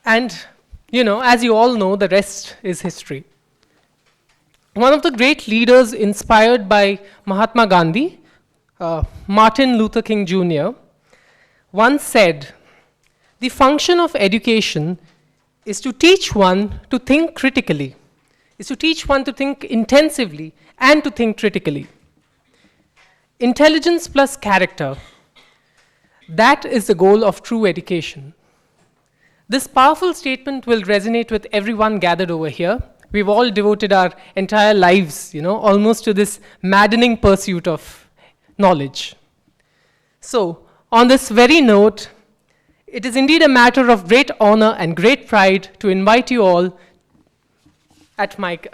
And, as you all know, the rest is history. One of the great leaders inspired by Mahatma Gandhi, Martin Luther King Jr., once said, "The function of education is to teach one to think critically, is to teach one to think intensively and to think critically. Intelligence plus character, that is the goal of true education." This powerful statement will resonate with everyone gathered over here. We've all devoted our entire lives, almost to this maddening pursuit of knowledge. So, on this very note, it is indeed a matter of great honor and great pride to invite you all at MICA,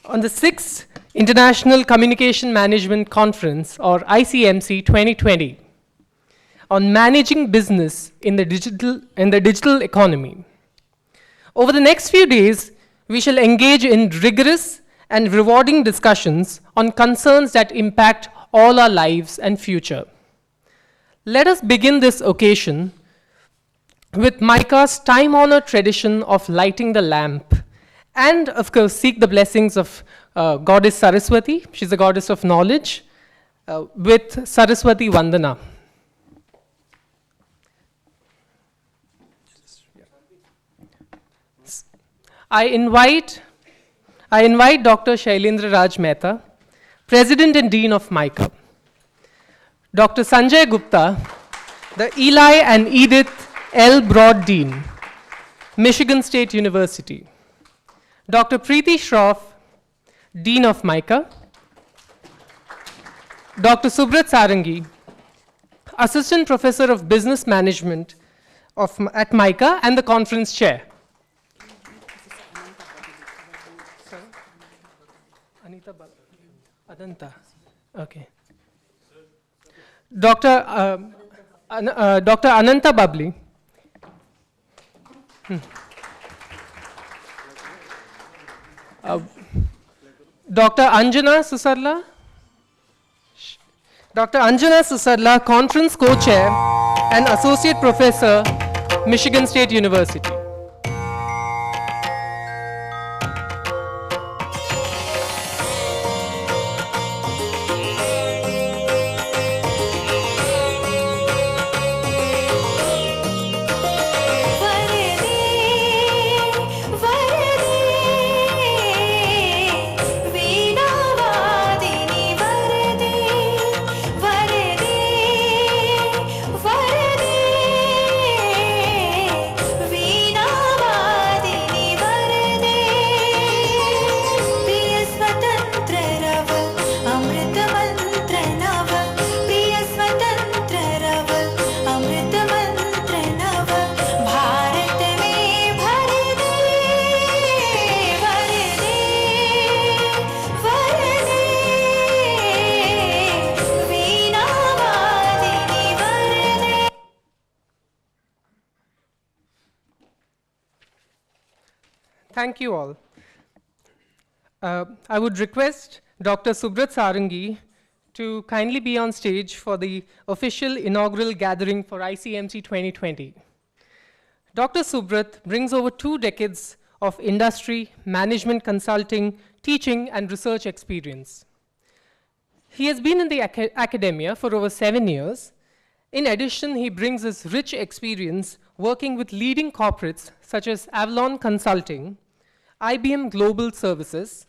on the 6th International Communication Management Conference, or ICMC 2020, on managing business in the digital economy. Over the next few days, we shall engage in rigorous and rewarding discussions on concerns that impact all our lives and future. Let us begin this occasion with MICA's time-honored tradition of lighting the lamp, and of course seek the blessings of Goddess Saraswati. She's the goddess of knowledge, with Saraswati Vandana. I invite Dr. Shailendra Raj Mehta, President and Dean of MICA. Dr. Sanjay Gupta, the Eli and Edith L. Broad Dean, Michigan State University. Dr. Preeti Shroff, Dean of MICA. Dr. Subrat Sarangi, Assistant Professor of Business Management at MICA and the Conference Chair. Ananta. Okay. Dr. Ananta Babli. Dr. Anjana Susarla. Dr. Anjana Susarla, Conference Co-Chair and Associate Professor, Michigan State University. Thank you all. I would request Dr. Subrat Sarangi to kindly be on stage for the official inaugural gathering for ICMC 2020. Dr. Subrat brings over 2 decades of industry, management consulting, teaching, and research experience. He has been in the academia for over 7 years. In addition, he brings his rich experience working with leading corporates such as Avalon Consulting, IBM Global Services,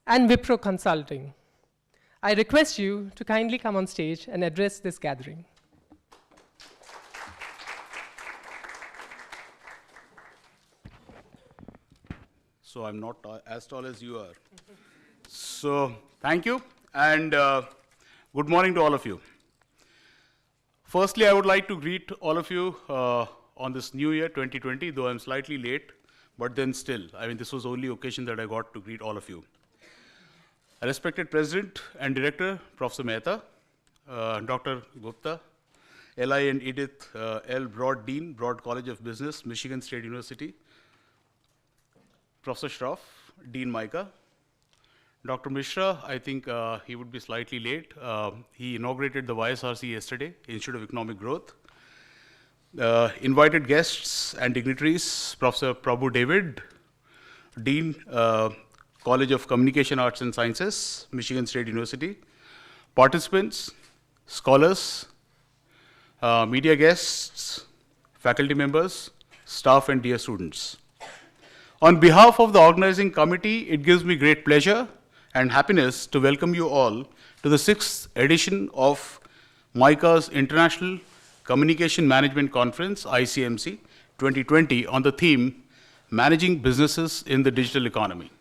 and Wipro Consulting. I request you to kindly come on stage and address this gathering. So I'm not as tall as you are. So thank you, and good morning to all of you. Firstly, I would like to greet all of you on this new year, 2020, though I'm slightly late, but then still, this was the only occasion that I got to greet all of you. A respected President and Director, Professor Mehta, Dr. Gupta, Eli and Edith L. Broad Dean, Broad College of Business, Michigan State University, Professor Shroff, Dean MICA, Dr. Mishra, I think he would be slightly late. He inaugurated the YSRC yesterday, Institute of Economic Growth. invited guests and dignitaries, Professor Prabhu David, Dean, College of Communication Arts and Sciences, Michigan State University, participants, scholars, media guests, faculty members, staff, and dear students. On behalf of the organizing committee, it gives me great pleasure and happiness to welcome you all to the 6th edition of MICA's International Communication Management Conference, ICMC 2020, on the theme, Managing Businesses in the Digital Economy.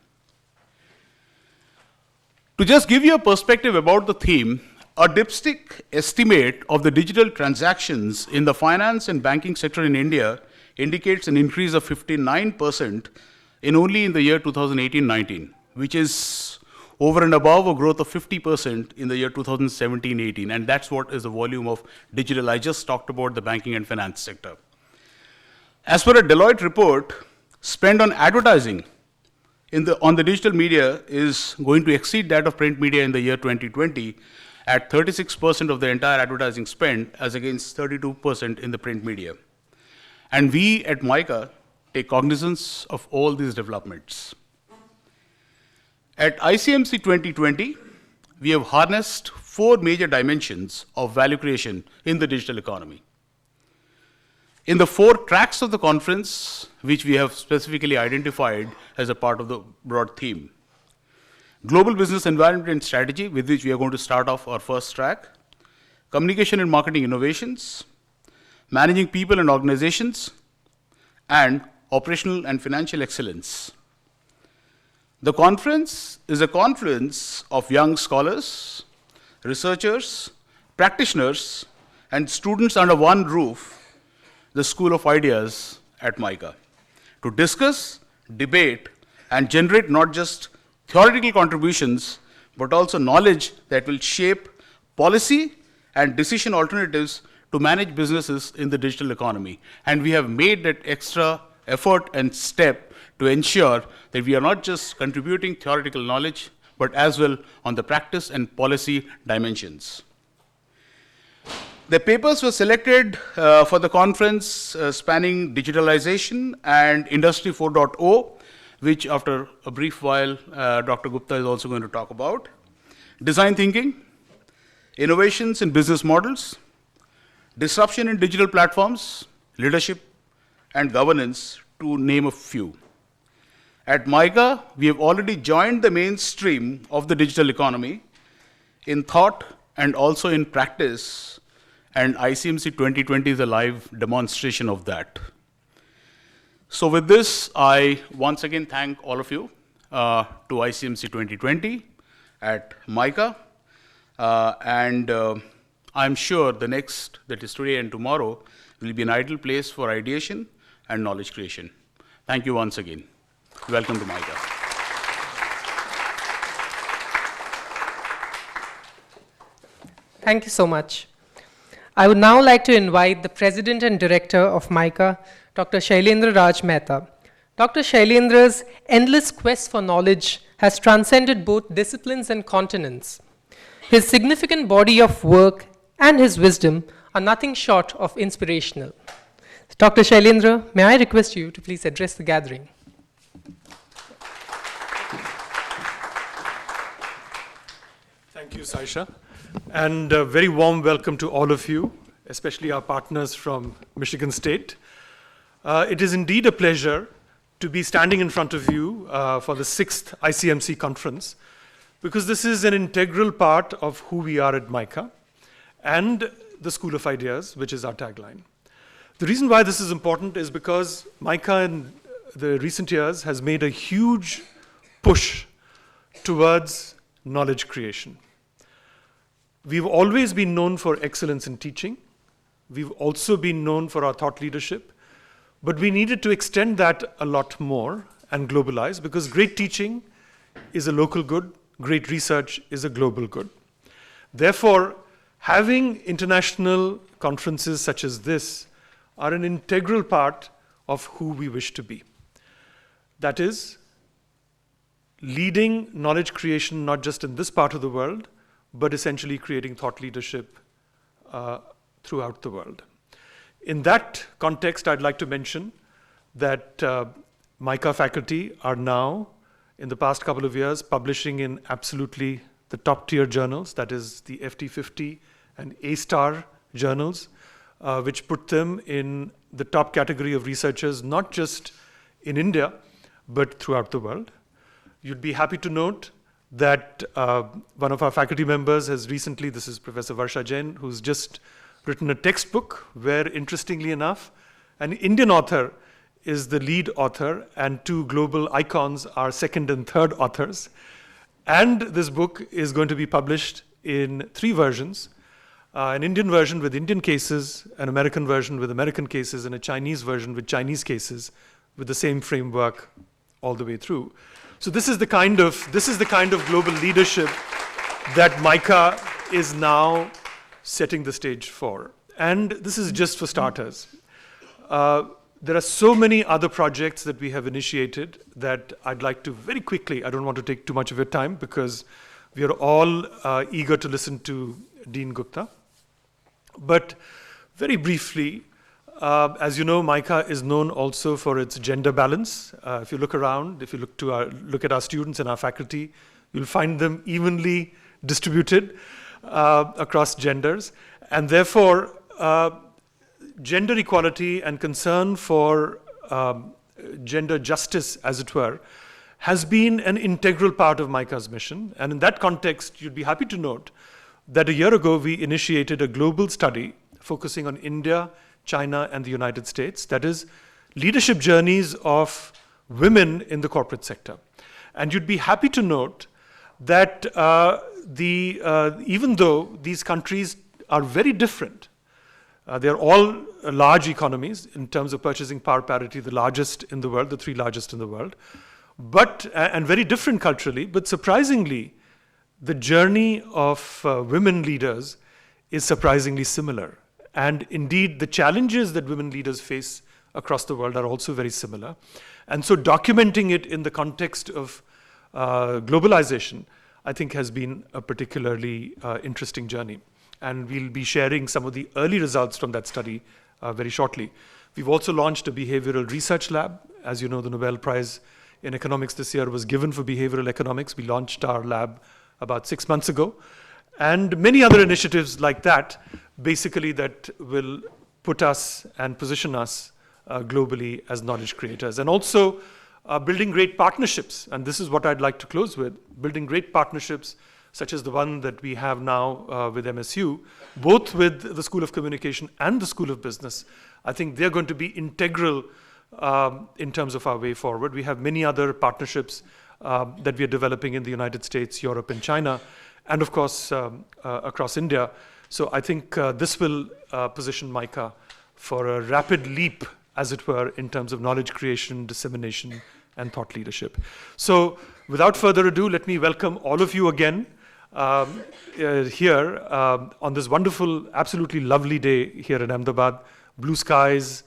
To just give you a perspective about the theme, a dipstick estimate of the digital transactions in the finance and banking sector in India indicates an increase of 59% only in the year 2018-19, which is over and above a growth of 50% in the year 2017-18, and that's what is the volume of digital. I just talked about the banking and finance sector. As per a Deloitte report, spend on advertising on the digital media is going to exceed that of print media in the year 2020 at 36% of the entire advertising spend as against 32% in the print media. And we at MICA take cognizance of all these developments. At ICMC 2020, we have harnessed 4 major dimensions of value creation in the digital economy. In the 4 tracks of the conference, which we have specifically identified as a part of the broad theme: global business environment and strategy, with which we are going to start off our first track; communication and marketing innovations; managing people and organizations; and operational and financial excellence. The conference is a confluence of young scholars, researchers, practitioners, and students under one roof, the School of Ideas at MICA, to discuss, debate, and generate not just theoretical contributions, but also knowledge that will shape policy and decision alternatives to manage businesses in the digital economy. And we have made that extra effort and step to ensure that we are not just contributing theoretical knowledge, but as well on the practice and policy dimensions. The papers were selected for the conference spanning digitalization and Industry 4.0, which after a brief while, Dr. Gupta is also going to talk about. Design thinking, innovations in business models, disruption in digital platforms, leadership, and governance, to name a few. At MICA, we have already joined the mainstream of the digital economy in thought and also in practice, and ICMC 2020 is a live demonstration of that. So with this, I once again thank all of you to ICMC 2020 at MICA, and I'm sure the next, that is today and tomorrow, will be an ideal place for ideation and knowledge creation. Thank you once again. Welcome to MICA. Thank you so much. I would now like to invite the President and Director of MICA, Dr. Shailendra Raj Mehta. Dr. Shailendra's endless quest for knowledge has transcended both disciplines and continents. His significant body of work and his wisdom are nothing short of inspirational. Dr. Shailendra, may I request you to please address the gathering? Thank you, Saisha. And a very warm welcome to all of you, especially our partners from Michigan State. It is indeed a pleasure to be standing in front of you for the 6th ICMC conference, because this is an integral part of who we are at MICA and the School of Ideas, which is our tagline. The reason why this is important is because MICA in the recent years has made a huge push towards knowledge creation. We've always been known for excellence in teaching. We've also been known for our thought leadership, but we needed to extend that a lot more and globalize, because great teaching is a local good, great research is a global good. Therefore, having international conferences such as this are an integral part of who we wish to be. That is, leading knowledge creation not just in this part of the world, but essentially creating thought leadership throughout the world. In that context, I'd like to mention that MICA faculty are now, in the past couple of years, publishing in absolutely the top tier journals, that is the FT50 and A-star journals, which put them in the top category of researchers, not just in India, but throughout the world. You'd be happy to note that one of our faculty members has recently, this is Professor Varsha Jain, who's just written a textbook where, interestingly enough, an Indian author is the lead author and two global icons are second and third authors. And this book is going to be published in 3 versions, an Indian version with Indian cases, an American version with American cases, and a Chinese version with Chinese cases with the same framework all the way through. So this is the kind of global leadership that MICA is now setting the stage for. And this is just for starters. There are so many other projects that we have initiated that I'd like to very quickly, I don't want to take too much of your time because we are all eager to listen to Dean Gupta. But very briefly, as you know, MICA is known also for its gender balance. If you look around, if you look at our students and our faculty, you'll find them evenly distributed across genders. And therefore, gender equality and concern for gender justice, as it were, has been an integral part of MICA's mission. And in that context, you'd be happy to note that a year ago, we initiated a global study focusing on India, China, and the United States. That is, leadership journeys of women in the corporate sector. And you'd be happy to note that even though these countries are very different, they're all large economies in terms of purchasing power parity, the largest in the world, the 3 largest in the world, and very different culturally, but surprisingly, the journey of women leaders is surprisingly similar. And indeed, the challenges that women leaders face across the world are also very similar. And so documenting it in the context of globalization, I think has been a particularly interesting journey. And we'll be sharing some of the early results from that study very shortly. We've also launched a behavioral research lab. As you know, the Nobel Prize in Economics this year was given for behavioral economics. We launched our lab about 6 months ago. And many other initiatives like that, basically that will put us and position us globally as knowledge creators. And also building great partnerships. And this is what I'd like to close with, building great partnerships such as the one that we have now with MSU, both with the School of Communication and the School of Business. I think they're going to be integral in terms of our way forward. We have many other partnerships that we are developing in the United States, Europe, and China, and of course across India. So I think this will position MICA for a rapid leap, as it were, in terms of knowledge creation, dissemination, and thought leadership. So without further ado, let me welcome all of you again here on this wonderful, absolutely lovely day here in Ahmedabad. Blue skies,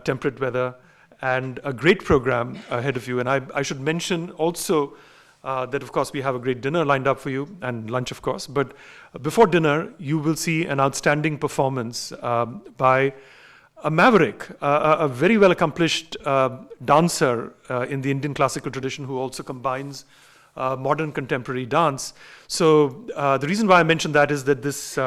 temperate weather, and a great program ahead of you. And I should mention also that, of course, we have a great dinner lined up for you, and lunch, of course. But before dinner, you will see an outstanding performance by a maverick, a very well-accomplished dancer in the Indian classical tradition who also combines modern contemporary dance. So the reason why I mention that is that this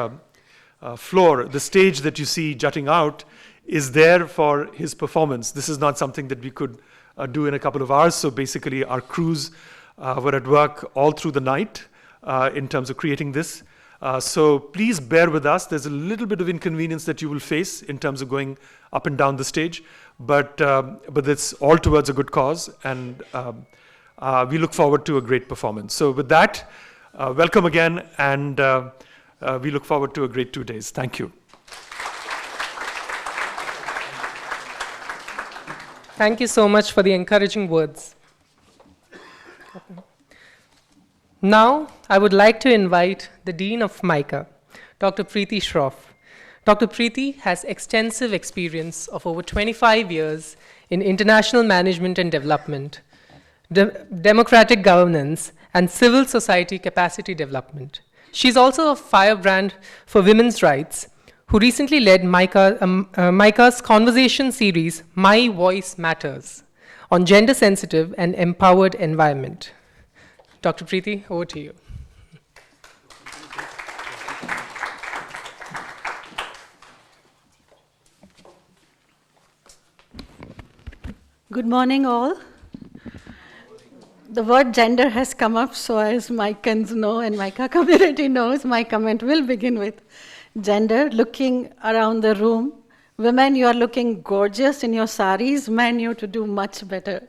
floor, the stage that you see jutting out, is there for his performance. This is not something that we could do in a couple of hours. So basically our crews were at work all through the night in terms of creating this. So please bear with us. There's a little bit of inconvenience that you will face in terms of going up and down the stage, but it's all towards a good cause, and we look forward to a great performance. So with that, welcome again, and we look forward to a great 2 days. Thank you. Thank you so much for the encouraging words. Now, I would like to invite the Dean of MICA, Dr. Preeti Shroff. Dr. Preeti has extensive experience of over 25 years in international management and development, democratic governance, and civil society capacity development. She's also a firebrand for women's rights, who recently led Micah's conversation series, My Voice Matters, on gender-sensitive and empowered environment. Dr. Preeti, over to you. Good morning, all. The word gender has come up, so as Micans know and Micah community knows, my comment will begin with gender. Looking around the room, women, you are looking gorgeous in your saris. Men, you to do much better.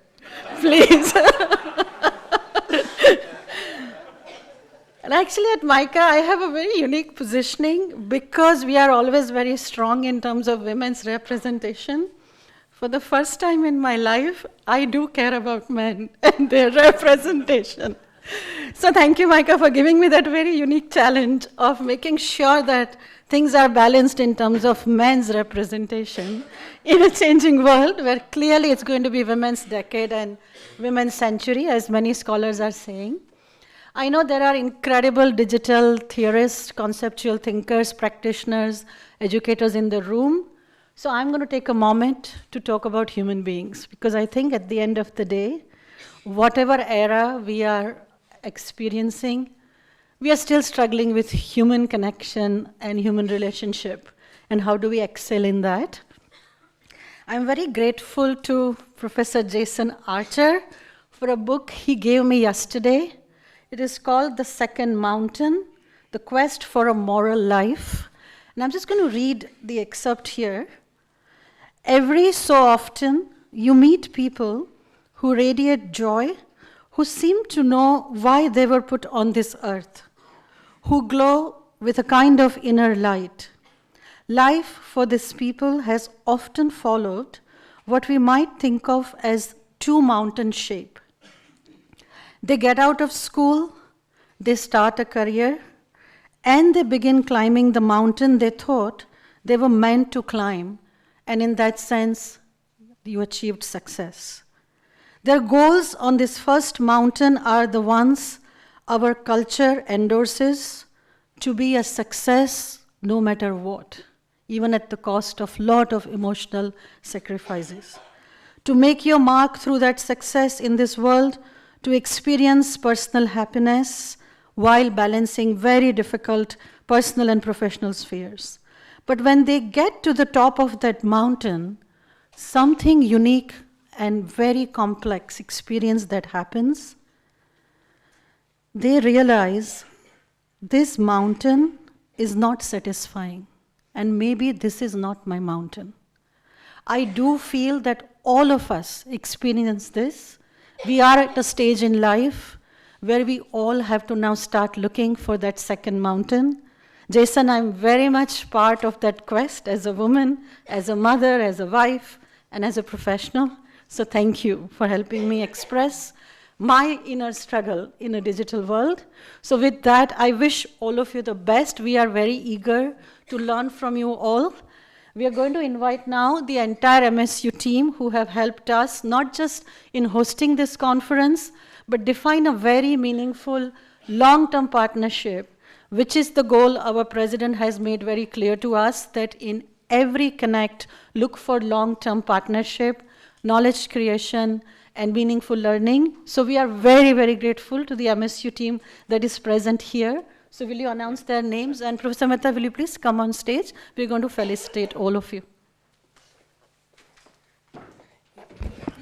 Please. And actually at Micah, I have a very unique positioning because we are always very strong in terms of women's representation. For the first time in my life, I do care about men and their representation. So thank you, Micah, for giving me that very unique challenge of making sure that things are balanced in terms of men's representation in a changing world where clearly it's going to be women's decade and women's century, as many scholars are saying. I know there are incredible digital theorists, conceptual thinkers, practitioners, educators in the room. So I'm going to take a moment to talk about human beings, because I think at the end of the day, whatever era we are experiencing, we are still struggling with human connection and human relationship, and how do we excel in that? I'm very grateful to Professor Jason Archer for a book he gave me yesterday. It is called The Second Mountain, The Quest for a Moral Life. And I'm just going to read the excerpt here. Every so often, you meet people who radiate joy, who seem to know why they were put on this earth, who glow with a kind of inner light. Life for these people has often followed what we might think of as two-mountain shape. They get out of school, they start a career, and they begin climbing the mountain they thought they were meant to climb. And in that sense, you achieved success. Their goals on this first mountain are the ones our culture endorses: to be a success no matter what, even at the cost of a lot of emotional sacrifices. To make your mark through that success in this world, to experience personal happiness while balancing very difficult personal and professional spheres. But when they get to the top of that mountain, something unique and very complex experience that happens. They realize this mountain is not satisfying, and maybe this is not my mountain. I do feel that all of us experience this. We are at a stage in life where we all have to now start looking for that second mountain. Jason, I'm very much part of that quest as a woman, as a mother, as a wife, and as a professional. So thank you for helping me express my inner struggle in a digital world. So with that, I wish all of you the best. We are very eager to learn from you all. We are going to invite now the entire MSU team who have helped us, not just in hosting this conference, but define a very meaningful long-term partnership, which is the goal our president has made very clear to us, that in every connect, look for long-term partnership, knowledge creation, and meaningful learning. So we are very, very grateful to the MSU team that is present here. So will you announce their names? And Professor Mehta, will you please come on stage? We're going to felicitate all of you. You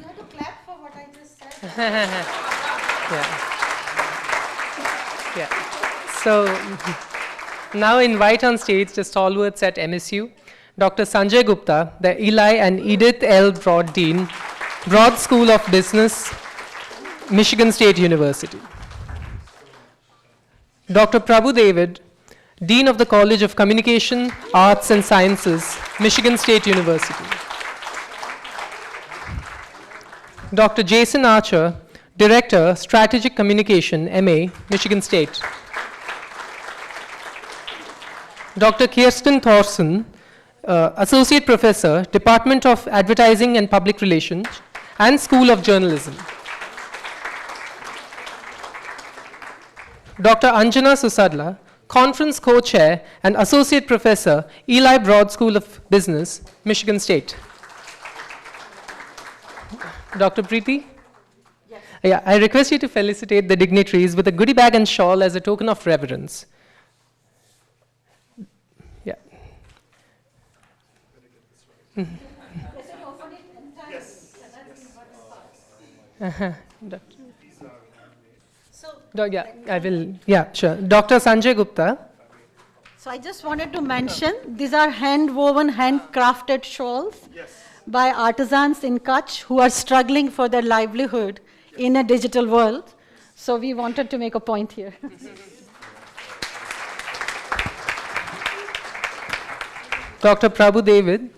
have to clap for what I just said. Yeah. So now invite on stage the stalwarts at MSU, Dr. Sanjay Gupta, the Eli and Edith L. Broad Dean, Broad School of Business, Michigan State University. Dr. Prabhu David, Dean of the College of Communication, Arts and Sciences, Michigan State University. Dr. Jason Archer, Director, Strategic Communication, MA, Michigan State. Dr. Kirsten Thorson, Associate Professor, Department of Advertising and Public Relations, and School of Journalism. Dr. Anjana Susadla, Conference Co-Chair and Associate Professor, Eli Broad School of Business, Michigan State. Dr. Preeti? Yes. Yeah, I request you to felicitate the dignitaries with a goodie bag and shawl as a token of reverence. Yeah. Yeah, I will. Yeah, sure. Dr. Sanjay Gupta. So I just wanted to mention, these are hand-woven, handcrafted shawls by artisans in Kutch who are struggling for their livelihood in a digital world. So we wanted to make a point here. Dr. Prabhu David.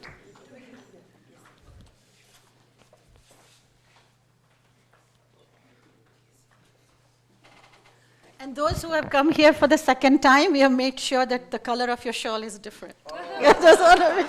And those who have come here for the second time, we have made sure that the color of your shawl is different. Yes, that's all of it.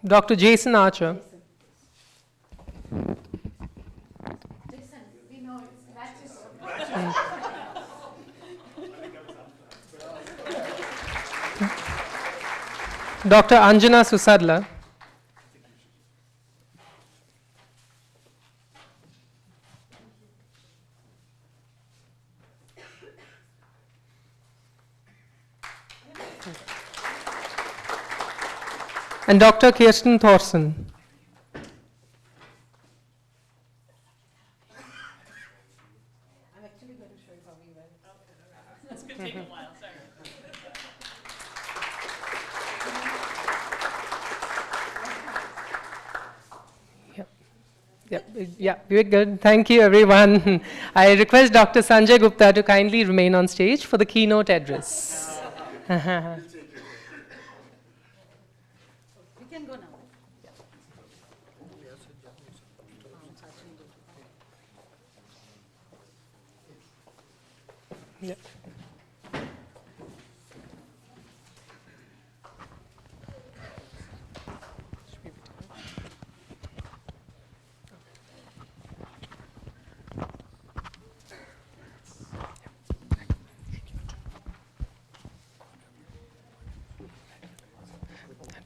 Dr. Jason Archer. Dr. Anjana Susadla. And Dr. Kirsten Thorson. Yeah, we're good. Thank you, everyone. I request Dr. Sanjay Gupta to kindly remain on stage for the keynote address. We can go now. Yeah.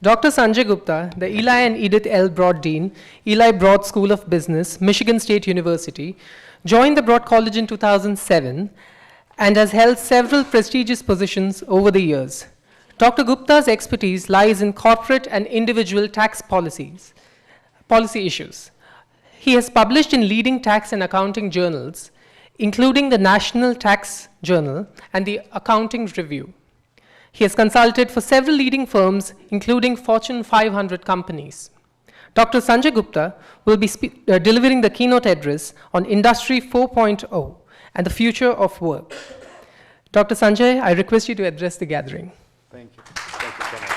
Dr. Sanjay Gupta, the Eli and Edith L. Broad Dean, Eli Broad School of Business, Michigan State University, joined the Broad College in 2007 and has held several prestigious positions over the years. Dr. Gupta's expertise lies in corporate and individual tax policy issues. He has published in leading tax and accounting journals, including the National Tax Journal and the Accounting Review. He has consulted for several leading firms, including Fortune 500 companies. Dr. Sanjay Gupta will be delivering the keynote address on Industry 4.0 and the future of work. Dr. Sanjay, I request you to address the gathering. Thank you. Thank you so much.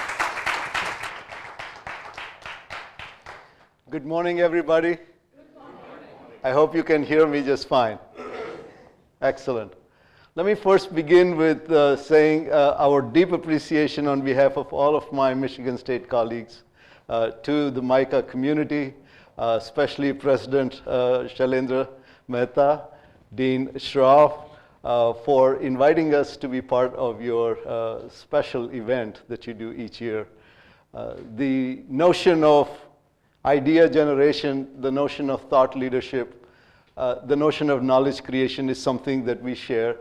Good morning, everybody. Good morning. I hope you can hear me just fine. Excellent. Let me first begin with saying our deep appreciation on behalf of all of my Michigan State colleagues to the MICA community, especially President Shailendra Mehta, Dean Shroff, for inviting us to be part of your special event that you do each year. The notion of idea generation, the notion of thought leadership, the notion of knowledge creation is something that we share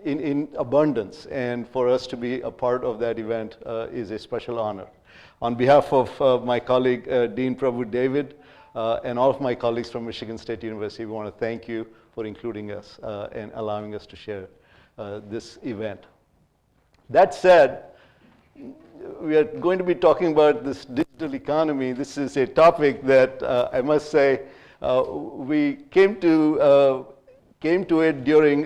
in abundance, and for us to be a part of that event is a special honor. On behalf of my colleague Dean Prabhu David and all of my colleagues from Michigan State University, we want to thank you for including us and allowing us to share this event. That said, we are going to be talking about this digital economy. This is a topic that I must say we came to it during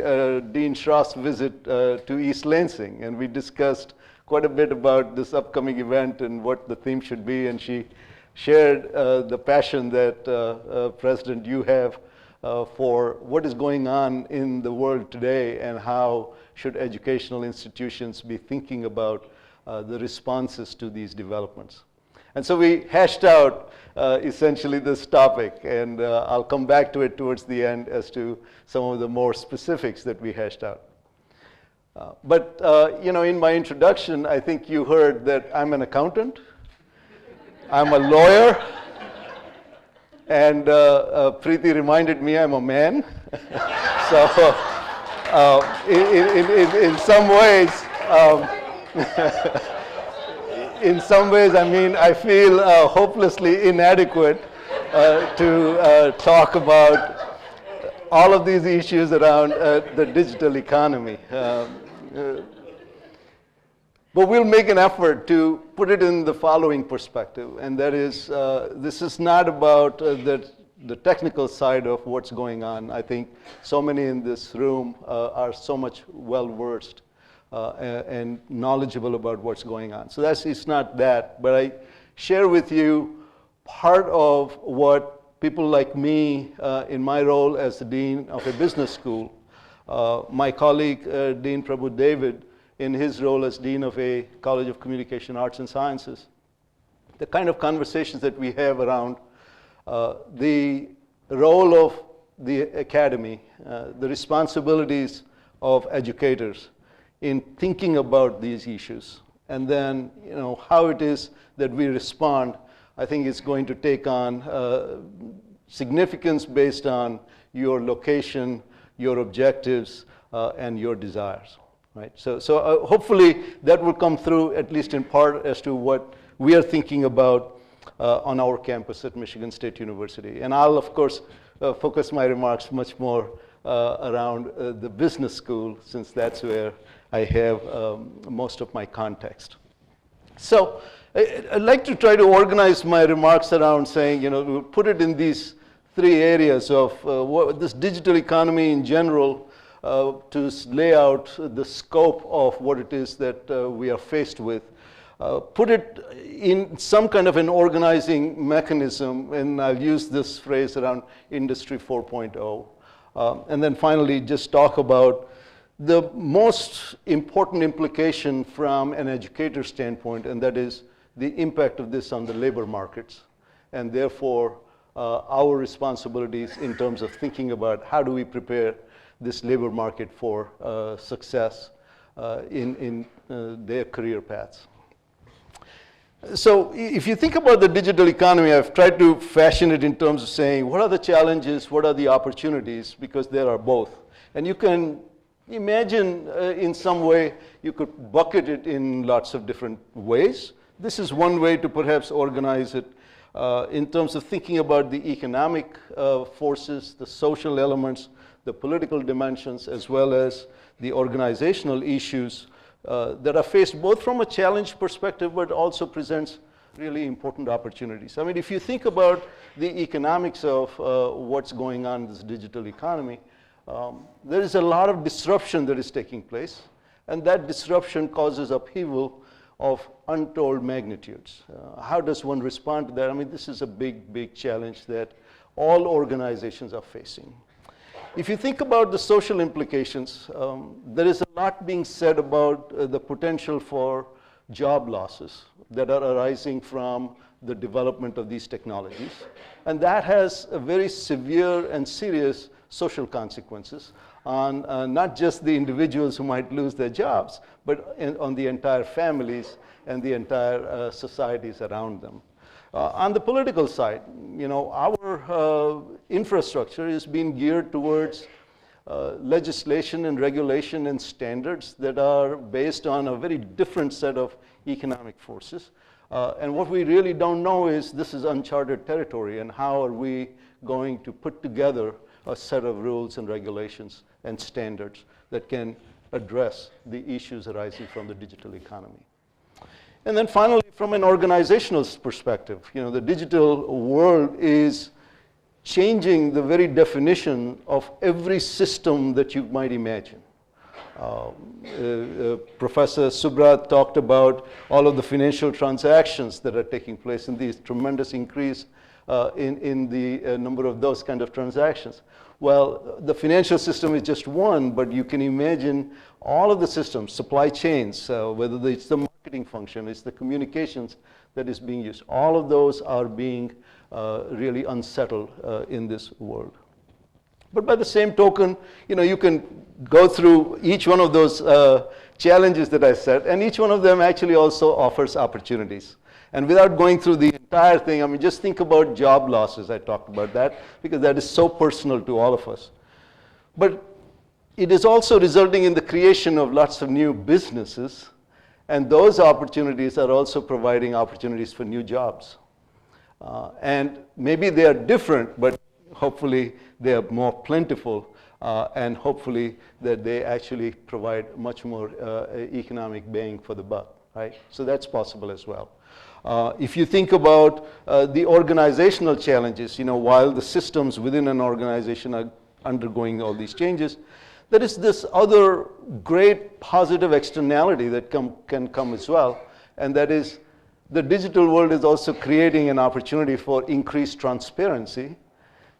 Dean Schroff's visit to East Lansing, and we discussed quite a bit about this upcoming event and what the theme should be, and she shared the passion that President, you have for what is going on in the world today and how should educational institutions be thinking about the responses to these developments. And so we hashed out essentially this topic, and I'll come back to it towards the end as to some of the more specifics that we hashed out. But in my introduction, I think you heard that I'm an accountant, I'm a lawyer, and Preeti reminded me I'm a man. So in some ways, I mean, I feel hopelessly inadequate to talk about all of these issues around the digital economy. But we'll make an effort to put it in the following perspective, and that is, this is not about the technical side of what's going on. I think so many in this room are so much well-versed and knowledgeable about what's going on. So it's not that, but I share with you part of what people like me in my role as the Dean of a business school, my colleague Dean Prabhu David in his role as Dean of a College of Communication Arts and Sciences, the kind of conversations that we have around the role of the academy, the responsibilities of educators in thinking about these issues, and then how it is that we respond. I think it's going to take on significance based on your location, your objectives, and your desires. Right? So hopefully that will come through, at least in part, as to what we are thinking about on our campus at Michigan State University. And I'll, of course, focus my remarks much more around the business school, since that's where I have most of my context. So I'd like to try to organize my remarks around saying, we'll put it in these three areas of what this digital economy in general, to lay out the scope of what it is that we are faced with. Put it in some kind of an organizing mechanism, and I'll use this phrase around Industry 4.0. And then finally, just talk about the most important implication from an educator standpoint, and that is the impact of this on the labor markets, and therefore our responsibilities in terms of thinking about how do we prepare this labor market for success in their career paths. So if you think about the digital economy, I've tried to fashion it in terms of saying, what are the challenges, what are the opportunities, because there are both. And you can imagine in some way, you could bucket it in lots of different ways. This is one way to perhaps organize it in terms of thinking about the economic forces, the social elements, the political dimensions, as well as the organizational issues that are faced both from a challenge perspective, but also presents really important opportunities. I mean, if you think about the economics of what's going on in this digital economy, there is a lot of disruption that is taking place, and that disruption causes upheaval of untold magnitudes. How does one respond to that? I mean, this is a big, big challenge that all organizations are facing. If you think about the social implications, there is a lot being said about the potential for job losses that are arising from the development of these technologies. And that has a very severe and serious social consequences on not just the individuals who might lose their jobs, but on the entire families and the entire societies around them. On the political side, our infrastructure is being geared towards legislation and regulation and standards that are based on a very different set of economic forces. And what we really don't know is this is uncharted territory, and how are we going to put together a set of rules and regulations and standards that can address the issues arising from the digital economy. And then finally, from an organizational perspective, the digital world is changing the very definition of every system that you might imagine. Professor Subrat talked about all of the financial transactions that are taking place and these tremendous increase in the number of those kind of transactions. Well, the financial system is just one, but you can imagine all of the systems, supply chains, whether it's the marketing function, it's the communications that is being used. All of those are being really unsettled in this world. But by the same token, you can go through each one of those challenges that I said, and each one of them actually also offers opportunities. And without going through the entire thing, I mean, just think about job losses. I talked about that because that is so personal to all of us. But it is also resulting in the creation of lots of new businesses, and those opportunities are also providing opportunities for new jobs. And maybe they are different, but hopefully they are more plentiful, and hopefully that they actually provide much more economic bang for the buck, right? So that's possible as well. If you think about the organizational challenges, while the systems within an organization are undergoing all these changes, there is this other great positive externality that can come as well, and that is the digital world is also creating an opportunity for increased transparency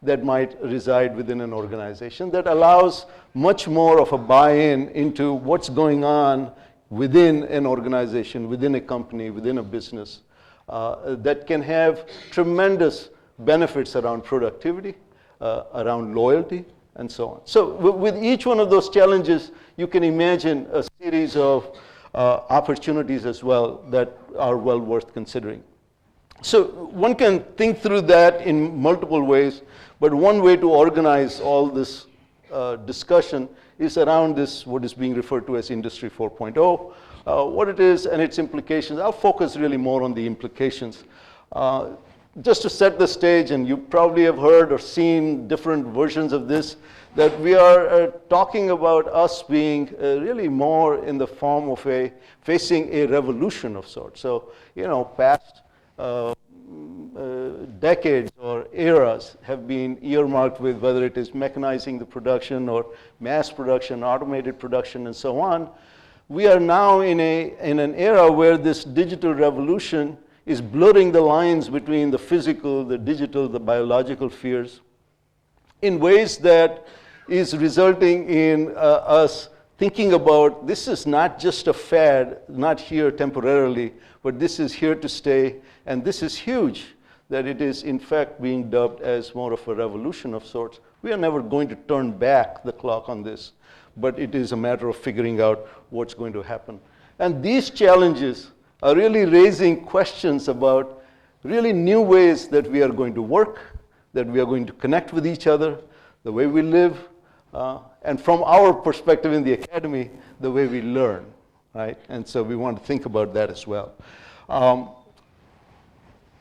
that might reside within an organization that allows much more of a buy-in into what's going on within an organization, within a company, within a business, that can have tremendous benefits around productivity, around loyalty, and so on. So with each one of those challenges, you can imagine a series of opportunities as well that are well worth considering. So one can think through that in multiple ways, but one way to organize all this discussion is around this, what is being referred to as Industry 4.0, what it is and its implications. I'll focus really more on the implications. Just to set the stage, and you probably have heard or seen different versions of this, that we are talking about us being really more in the form of facing a revolution of sorts. So, past decades or eras have been earmarked with whether it is mechanizing the production or mass production, automated production, and so on. We are now in an era where this digital revolution is blurring the lines between the physical, the digital, the biological spheres in ways that is resulting in us thinking about this is not just a fad, not here temporarily, but this is here to stay, and this is huge, that it is in fact being dubbed as more of a revolution of sorts. We are never going to turn back the clock on this, but it is a matter of figuring out what's going to happen. And these challenges are really raising questions about really new ways that we are going to work, that we are going to connect with each other, the way we live, and from our perspective in the academy, the way we learn, right? And so we want to think about that as well.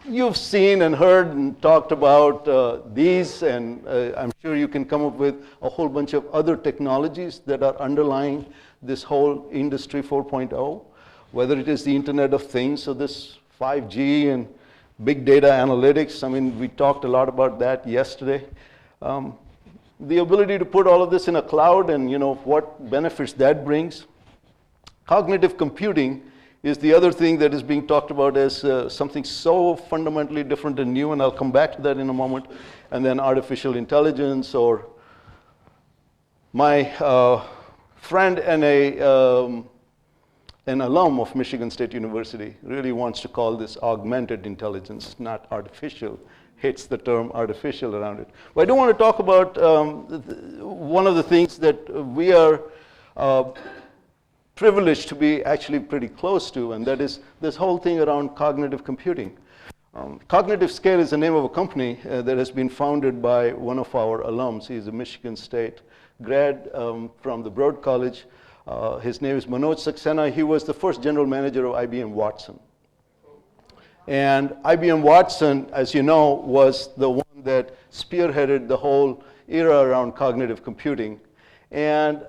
You've seen and heard and talked about these, and I'm sure you can come up with a whole bunch of other technologies that are underlying this whole Industry 4.0, whether it is the Internet of Things, so this 5G and big data analytics. I mean, we talked a lot about that yesterday. The ability to put all of this in a cloud and what benefits that brings. Cognitive computing is the other thing that is being talked about as something so fundamentally different and new, and I'll come back to that in a moment. And then artificial intelligence, or my friend and an alum of Michigan State University really wants to call this augmented intelligence, not artificial. Hates the term artificial around it. But I do want to talk about one of the things that we are privileged to be actually pretty close to, and that is this whole thing around cognitive computing. Cognitive Scale is the name of a company that has been founded by one of our alums. He's a Michigan State grad from the Broad College. His name is Manoj Saxena. He was the first general manager of IBM Watson. And IBM Watson, as you know, was the one that spearheaded the whole era around cognitive computing. And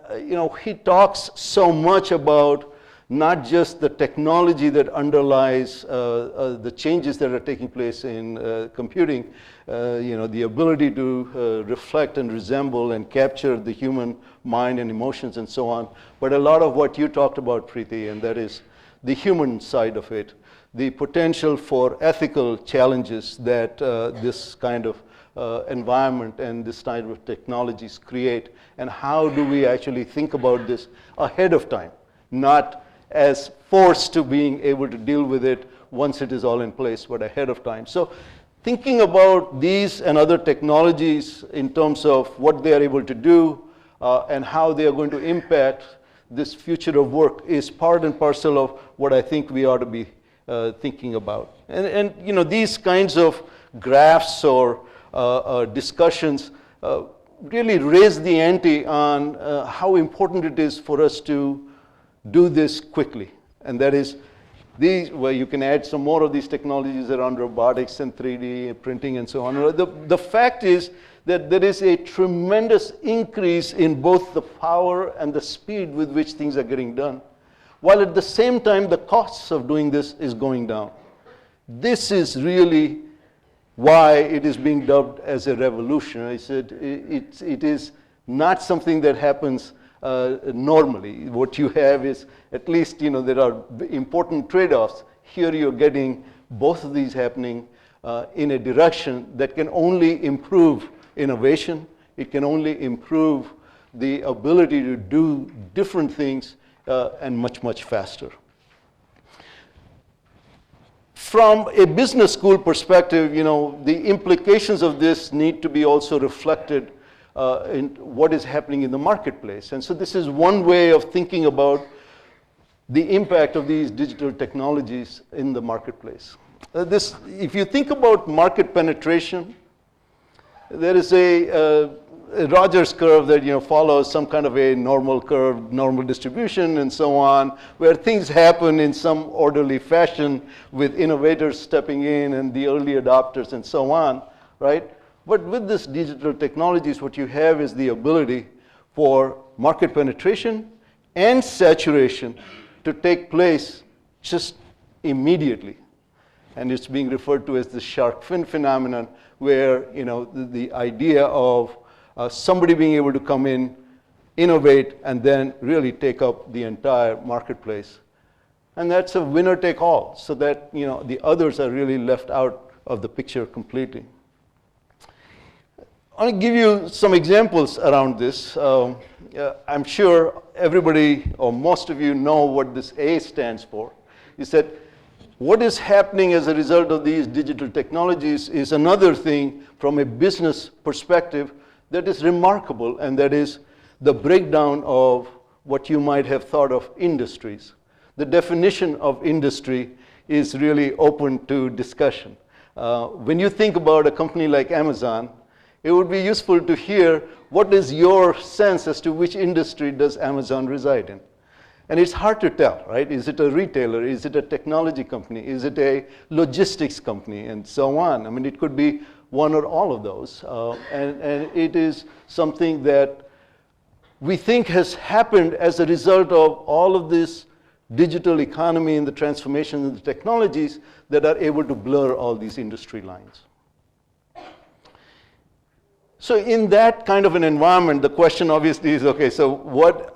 he talks so much about not just the technology that underlies the changes that are taking place in computing, the ability to reflect and resemble and capture the human mind and emotions and so on, but a lot of what you talked about, Preeti, and that is the human side of it, the potential for ethical challenges that this kind of environment and this type of technologies create, and how do we actually think about this ahead of time, not as forced to being able to deal with it once it is all in place, but ahead of time. So thinking about these and other technologies in terms of what they are able to do and how they are going to impact this future of work is part and parcel of what I think we ought to be thinking about. And you know, these kinds of graphs or discussions really raise the ante on how important it is for us to do this quickly. And that is these, where you can add some more of these technologies around robotics and 3D printing and so on. The fact is that there is a tremendous increase in both the power and the speed with which things are getting done, while at the same time the costs of doing this is going down. This is really why it is being dubbed as a revolution. I said it is not something that happens normally. What you have is, at least, you know, there are important trade-offs. Here you're getting both of these happening in a direction that can only improve innovation. It can only improve the ability to do different things and much, much faster. From a business school perspective, you know, the implications of this need to be also reflected in what is happening in the marketplace. And so this is one way of thinking about the impact of these digital technologies in the marketplace. If you think about market penetration, there is a Rogers curve that, you know, follows some kind of a normal curve, normal distribution, and so on, where things happen in some orderly fashion with innovators stepping in and the early adopters and so on, right? But with this digital technologies, what you have is the ability for market penetration and saturation to take place just immediately. And it's being referred to as the shark fin phenomenon, where, you know, the idea of somebody being able to come in, innovate, and then really take up the entire marketplace. And that's a winner take all, so that, you know, the others are really left out of the picture completely. I want to give you some examples around this. I'm sure everybody, or most of you, know what this A stands for. Is that what is happening as a result of these digital technologies is another thing from a business perspective that is remarkable, and that is the breakdown of what you might have thought of industries. The definition of industry is really open to discussion. When you think about a company like Amazon, it would be useful to hear what is your sense as to which industry does Amazon reside in. And it's hard to tell, right? Is it a retailer? Is it a technology company? Is it a logistics company? And so on. I mean, it could be one or all of those. And it is something that we think has happened as a result of all of this digital economy and the transformation in the technologies that are able to blur all these industry lines. So in that kind of an environment, the question obviously is, okay, so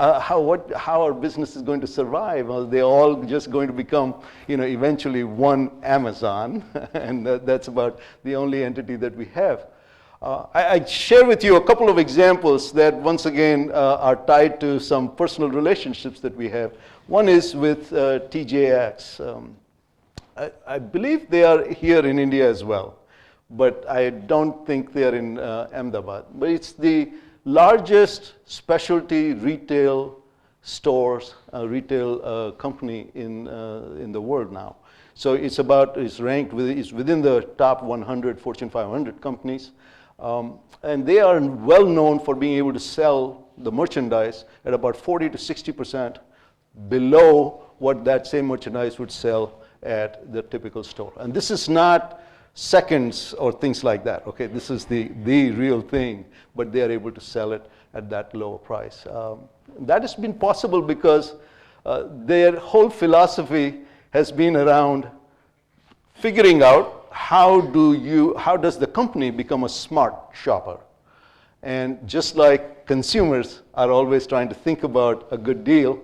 how are businesses going to survive? Are they all just going to become, you know, eventually one Amazon? And that's about the only entity that we have. I share with you a couple of examples that, once again, are tied to some personal relationships that we have. One is with TJX. I believe they are here in India as well, but I don't think they're in Ahmedabad. But it's the largest specialty retail stores, retail company in the world now. So it's ranked, it's within the top 100 Fortune 500 companies. And they are well known for being able to sell the merchandise at about 40 to 60% below what that same merchandise would sell at the typical store. And this is not seconds or things like that, okay? This is the real thing, but they are able to sell it at that lower price. That has been possible because their whole philosophy has been around figuring out how does the company become a smart shopper? And just like consumers are always trying to think about a good deal,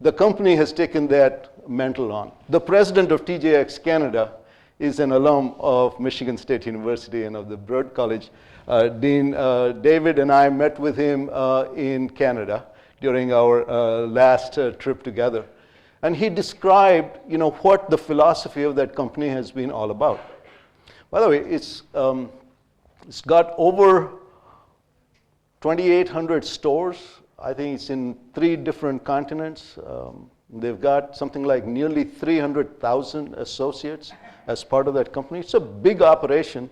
the company has taken that fundamental on. The president of TJX Canada is an alum of Michigan State University and of the Broad College. Dean David and I met with him in Canada during our last trip together. And he described, what the philosophy of that company has been all about. By the way, it's got over 2,800 stores. I think it's in 3 different continents. They've got something like nearly 300,000 associates as part of that company. It's a big operation.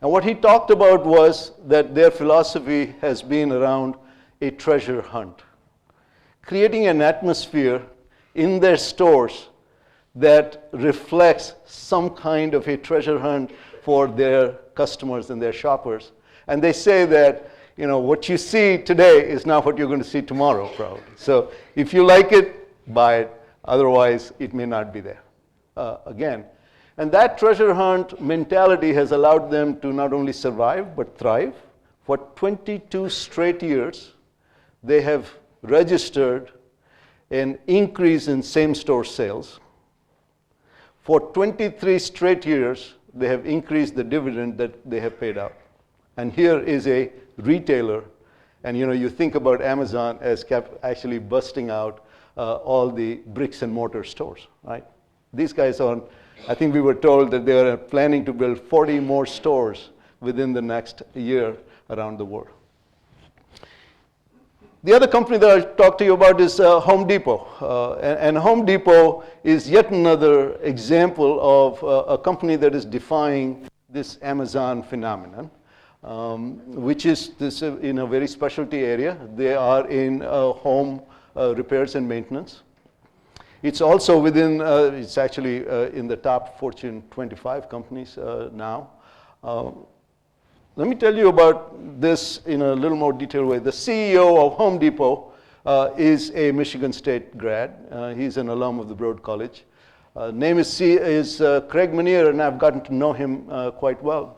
And what he talked about was that their philosophy has been around a treasure hunt, creating an atmosphere in their stores that reflects some kind of a treasure hunt for their customers and their shoppers. And they say that, what you see today is not what you're going to see tomorrow, probably. So if you like it, buy it. Otherwise, it may not be there again. And that treasure hunt mentality has allowed them to not only survive, but thrive. For 22 straight years, they have registered an increase in same-store sales. For 23 straight years, they have increased the dividend that they have paid out. And here is a retailer, and you think about Amazon as actually busting out all the bricks and mortar stores, right? These guys I think we were told that they are planning to build 40 more stores within the next year around the world. The other company that I'll talk to you about is Home Depot. And Home Depot is yet another example of a company that is defying this Amazon phenomenon, which is this in a very specialty area. They are in home repairs and maintenance. It's also within, it's actually in the top Fortune 25 companies now. Let me tell you about this in a little more detailed way. The CEO of Home Depot is a Michigan State grad. He's an alum of the Broad College. Name is Craig Manier, and I've gotten to know him quite well.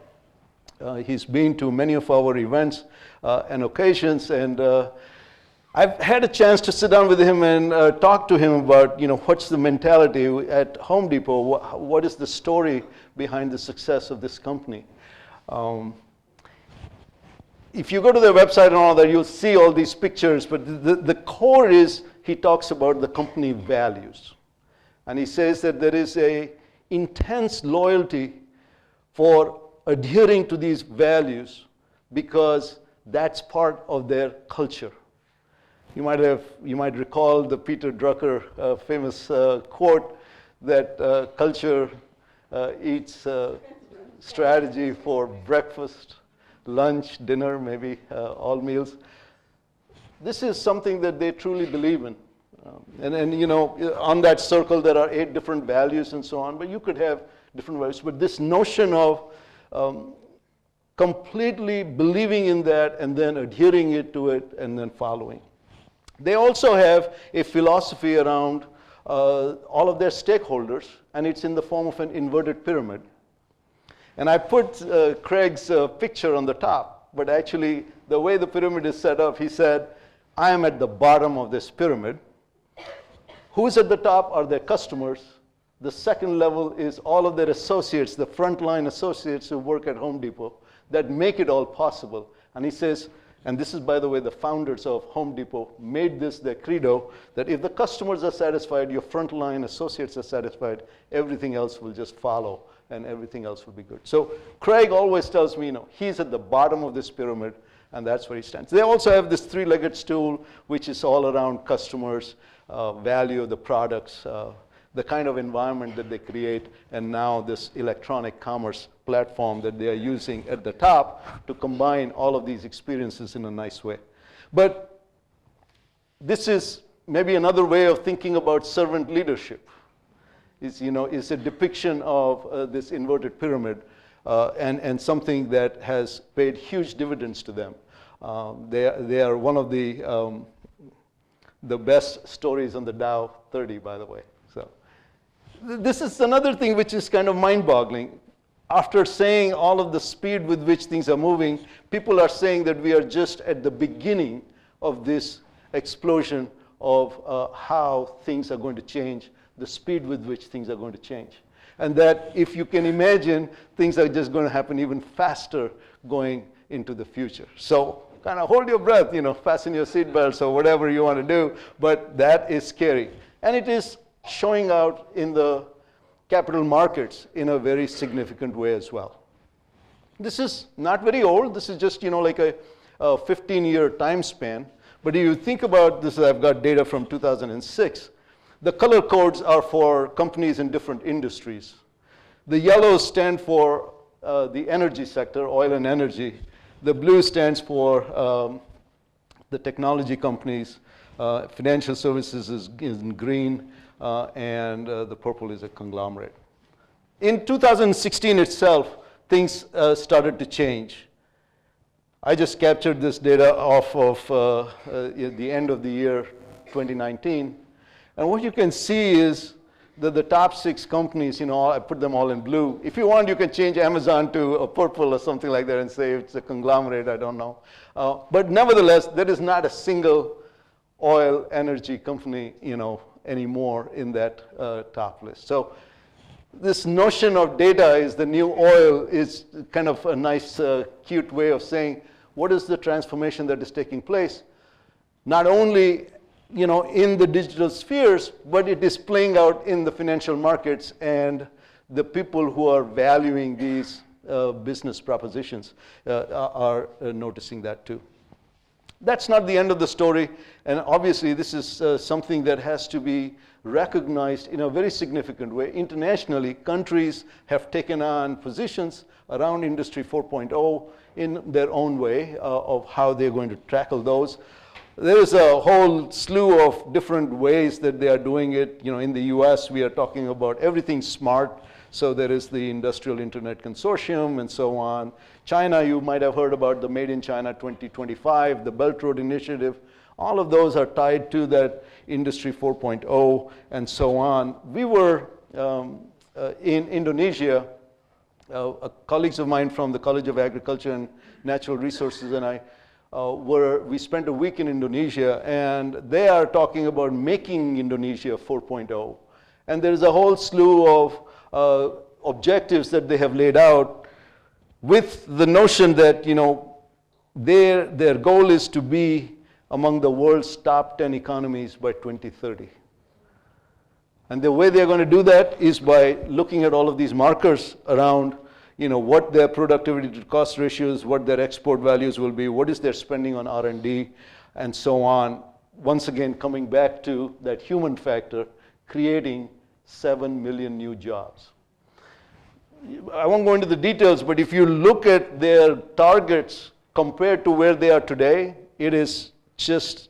He's been to many of our events and occasions, and I've had a chance to sit down with him and talk to him about, what's the mentality at Home Depot, what is the story behind the success of this company. If you go to their website and all that, you'll see all these pictures, but the core is he talks about the company values. And he says that there is a intense loyalty for adhering to these values because that's part of their culture. You might recall the Peter Drucker famous quote that culture eats strategy for breakfast, lunch, dinner, maybe all meals. This is something that they truly believe in. And on that circle there are 8 different values and so on, but you could have different values. But this notion of completely believing in that and then adhering to it and then following. They also have a philosophy around all of their stakeholders, and it's in the form of an inverted pyramid. And I put Craig's picture on the top, but actually the way the pyramid is set up, he said, I am at the bottom of this pyramid. Who's at the top are their customers. The second level is all of their associates, the frontline associates who work at Home Depot that make it all possible. And he says, and this is, by the way, the founders of Home Depot made this their credo, that if the customers are satisfied, your frontline associates are satisfied, everything else will just follow and everything else will be good. So Craig always tells me, he's at the bottom of this pyramid and that's where he stands. They also have this 3-legged stool, which is all around customers, value of the products, the kind of environment that they create, and now this electronic commerce platform that they are using at the top to combine all of these experiences in a nice way. But this is maybe another way of thinking about servant leadership. Is a depiction of this inverted pyramid and something that has paid huge dividends to them. They are one of the best stories on the Dow 30, by the way. So this is another thing which is kind of mind-boggling. After saying all of the speed with which things are moving, people are saying that we are just at the beginning of this explosion of how things are going to change the speed with which things are going to change. And that if you can imagine, things are just going to happen even faster going into the future. So kind of hold your breath, fasten your seatbelts or whatever you want to do, but that is scary. And it is showing out in the capital markets in a very significant way as well. This is not very old. This is just, like a 15-year time span. But if you think about this, I've got data from 2006. The color codes are for companies in different industries. The yellows stand for the energy sector, oil and energy. The blue stands for the technology companies. Financial services is in green, and the purple is a conglomerate. In 2016 itself, things started to change. I just captured this data off of the end of the year 2019. And what you can see is that the top 6 companies, I put them all in blue. If you want, you can change Amazon to a purple or something like that and say it's a conglomerate, I don't know. But nevertheless, there is not a single oil energy company, anymore in that top list. So this notion of data is the new oil is kind of a nice, cute way of saying what is the transformation that is taking place, not only in the digital spheres, but it is playing out in the financial markets, and the people who are valuing these business propositions are noticing that too. That's not the end of the story, and obviously this is something that has to be recognized in a very significant way. Internationally, countries have taken on positions around Industry 4.0 in their own way of how they're going to tackle those. There is a whole slew of different ways that they are doing it. In the US, we are talking about everything smart. So there is the Industrial Internet Consortium and so on. China, you might have heard about the Made in China 2025, the Belt Road Initiative. All of those are tied to that Industry 4.0 and so on. We were in Indonesia. Colleagues of mine from the College of Agriculture and Natural Resources and I we spent a week in Indonesia, and they are talking about making Indonesia 4.0. And there is a whole slew of objectives that they have laid out with the notion that, their goal is to be among the world's top 10 economies by 2030. And the way they're going to do that is by looking at all of these markers around what their productivity to cost ratios, what their export values will be, what is their spending on R&D, and so on. Once again, coming back to that human factor, creating 7 million new jobs. I won't go into the details, but if you look at their targets compared to where they are today, it is just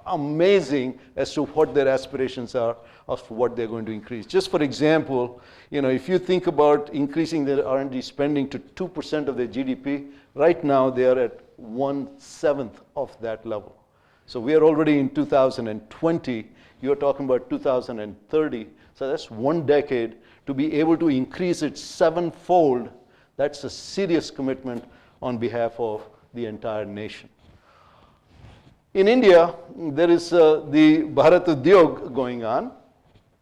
amazing as to what their aspirations are of what they're going to increase. Just for example, if you think about increasing their R&D spending to 2% of their GDP, right now they are at 1/7 of that level. So we are already in 2020, you're talking about 2030, so that's 1 decade to be able to increase it 7-fold. That's a serious commitment on behalf of the entire nation. In India, there is the Bharat Udyog going on,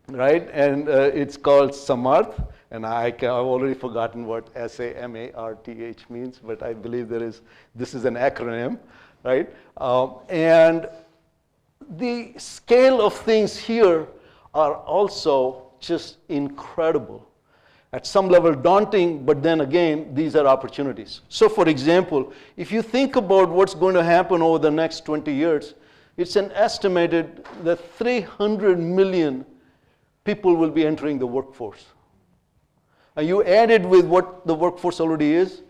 right? And it's called Samarth, and I've already forgotten what SAMARTH means, but I believe this is an acronym, right? And the scale of things here are also just incredible. At some level daunting, but then again, these are opportunities. So for example, if you think about what's going to happen over the next 20 years, it's an estimated that 300 million people will be entering the workforce. And you add it with what the workforce already is,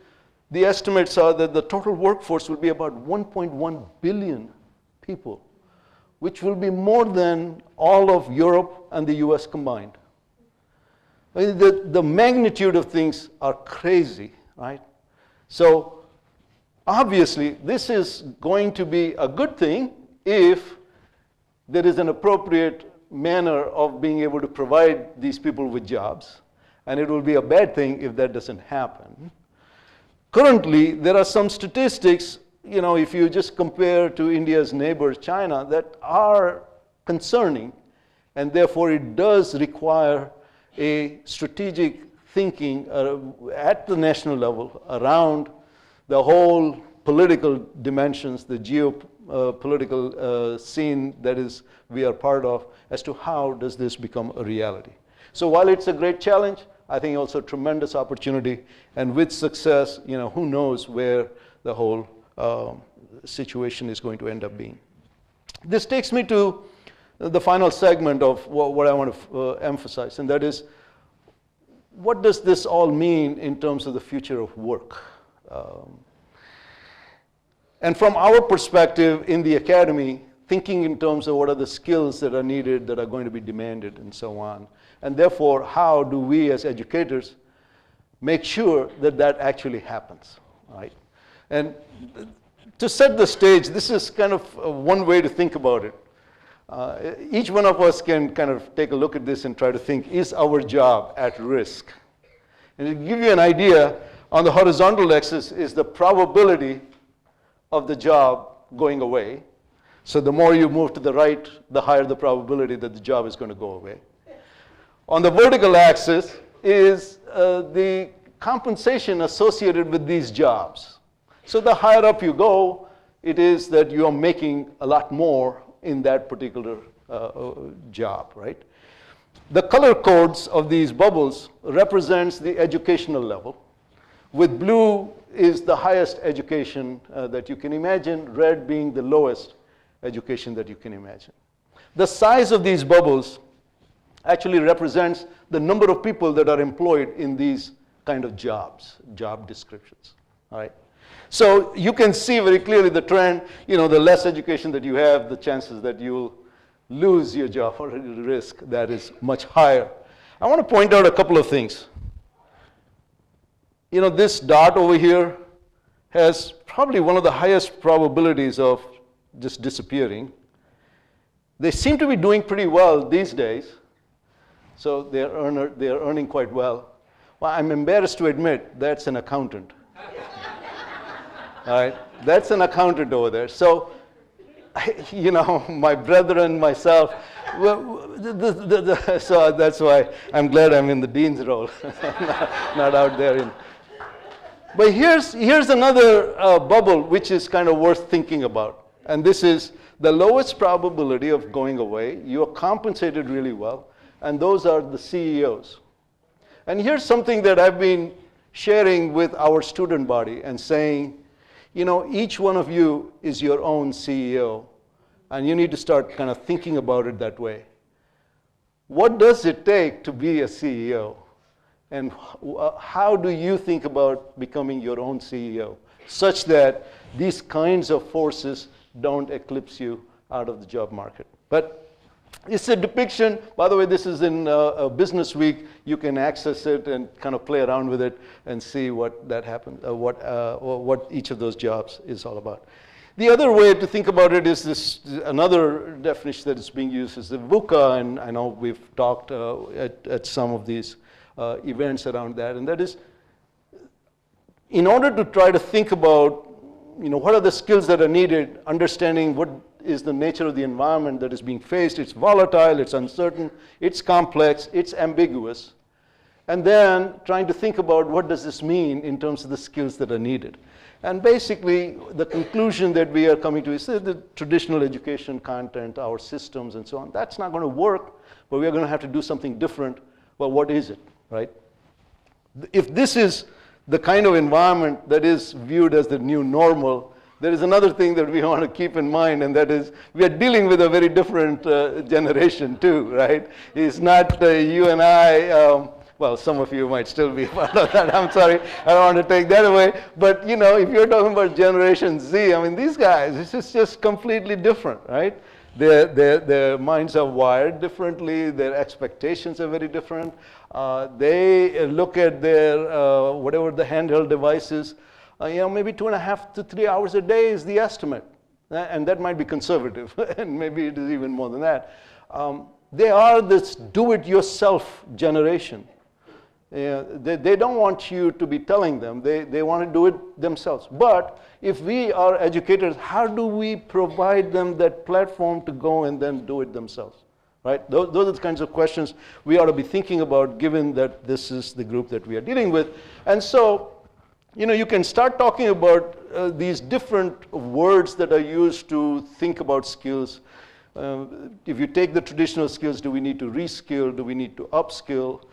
the estimates are that the total workforce will be about 1.1 billion people, which will be more than all of Europe and the US combined. I mean, the magnitude of things are crazy, right? So obviously, this is going to be a good thing if there is an appropriate manner of being able to provide these people with jobs. And it will be a bad thing if that doesn't happen. Currently, there are some statistics, if you just compare to India's neighbor, China, that are concerning. And therefore, it does require a strategic thinking at the national level around the whole political dimensions, the geopolitical scene that is we are part of, as to how does this become a reality. So while it's a great challenge, I think also a tremendous opportunity, and with success, who knows where the whole situation is going to end up being. This takes me to the final segment of what I want to emphasize, and that is, what does this all mean in terms of the future of work? And from our perspective in the academy, thinking in terms of what are the skills that are needed, that are going to be demanded, and so on. And therefore, how do we as educators make sure that that actually happens, right? And to set the stage, this is kind of one way to think about it. Each one of us can kind of take a look at this and try to think, is our job at risk? And to give you an idea, on the horizontal axis is the probability of the job going away. So the more you move to the right, the higher the probability that the job is going to go away. On the vertical axis is the compensation associated with these jobs. So the higher up you go, it is that you are making a lot more in that particular job, right? The color codes of these bubbles represents the educational level. With blue is the highest education that you can imagine, red being the lowest education that you can imagine. The size of these bubbles actually represents the number of people that are employed in these kind of jobs, job descriptions, all right? So you can see very clearly the trend, the less education that you have, the chances that you'll lose your job or risk that is much higher. I want to point out a couple of things. This dot over here has probably one of the highest probabilities of just disappearing. They seem to be doing pretty well these days, so they are earning quite well. Well, I'm embarrassed to admit that's an accountant. All right, that's an accountant over there. So, my brethren, myself, so that's why I'm glad I'm in the dean's role, not out there. But here's another bubble which is kind of worth thinking about. And this is the lowest probability of going away. You are compensated really well. And those are the CEOs. And here's something that I've been sharing with our student body and saying, each one of you is your own CEO. And you need to start kind of thinking about it that way. What does it take to be a CEO? And how do you think about becoming your own CEO, such that these kinds of forces don't eclipse you out of the job market? But it's a depiction. By the way, this is in Business Week. You can access it and kind of play around with it and see what that happens, what each of those jobs is all about. The other way to think about it is this. Another definition that is being used is the VUCA, and I know we've talked at some of these events around that, and that is, in order to try to think about, what are the skills that are needed, understanding what is the nature of the environment that is being faced. It's volatile, it's uncertain, it's complex, it's ambiguous, and then trying to think about what does this mean in terms of the skills that are needed. And basically, the conclusion that we are coming to is that the traditional education content, our systems and so on, that's not going to work, but we are going to have to do something different. Well, what is it, right? If this is the kind of environment that is viewed as the new normal, there is another thing that we want to keep in mind, and that is we are dealing with a very different generation too, right? It's not you and I, well, some of you might still be part of that. I'm sorry, I don't want to take that away. But, if you're talking about Generation Z, these guys, this is just completely different, right? Their minds are wired differently. Their expectations are very different. They look at their, whatever the handheld devices, maybe 2.5 to 3 hours a day is the estimate. And that might be conservative, and maybe it is even more than that. They are this do-it-yourself generation. They don't want you to be telling them. They want to do it themselves. But if we are educators, how do we provide them that platform to go and then do it themselves? right? Those are the kinds of questions we ought to be thinking about, given that this is the group that we are dealing with. And so, you can start talking about these different words that are used to think about skills. If you take the traditional skills, do we need to reskill? Do we need to upskill?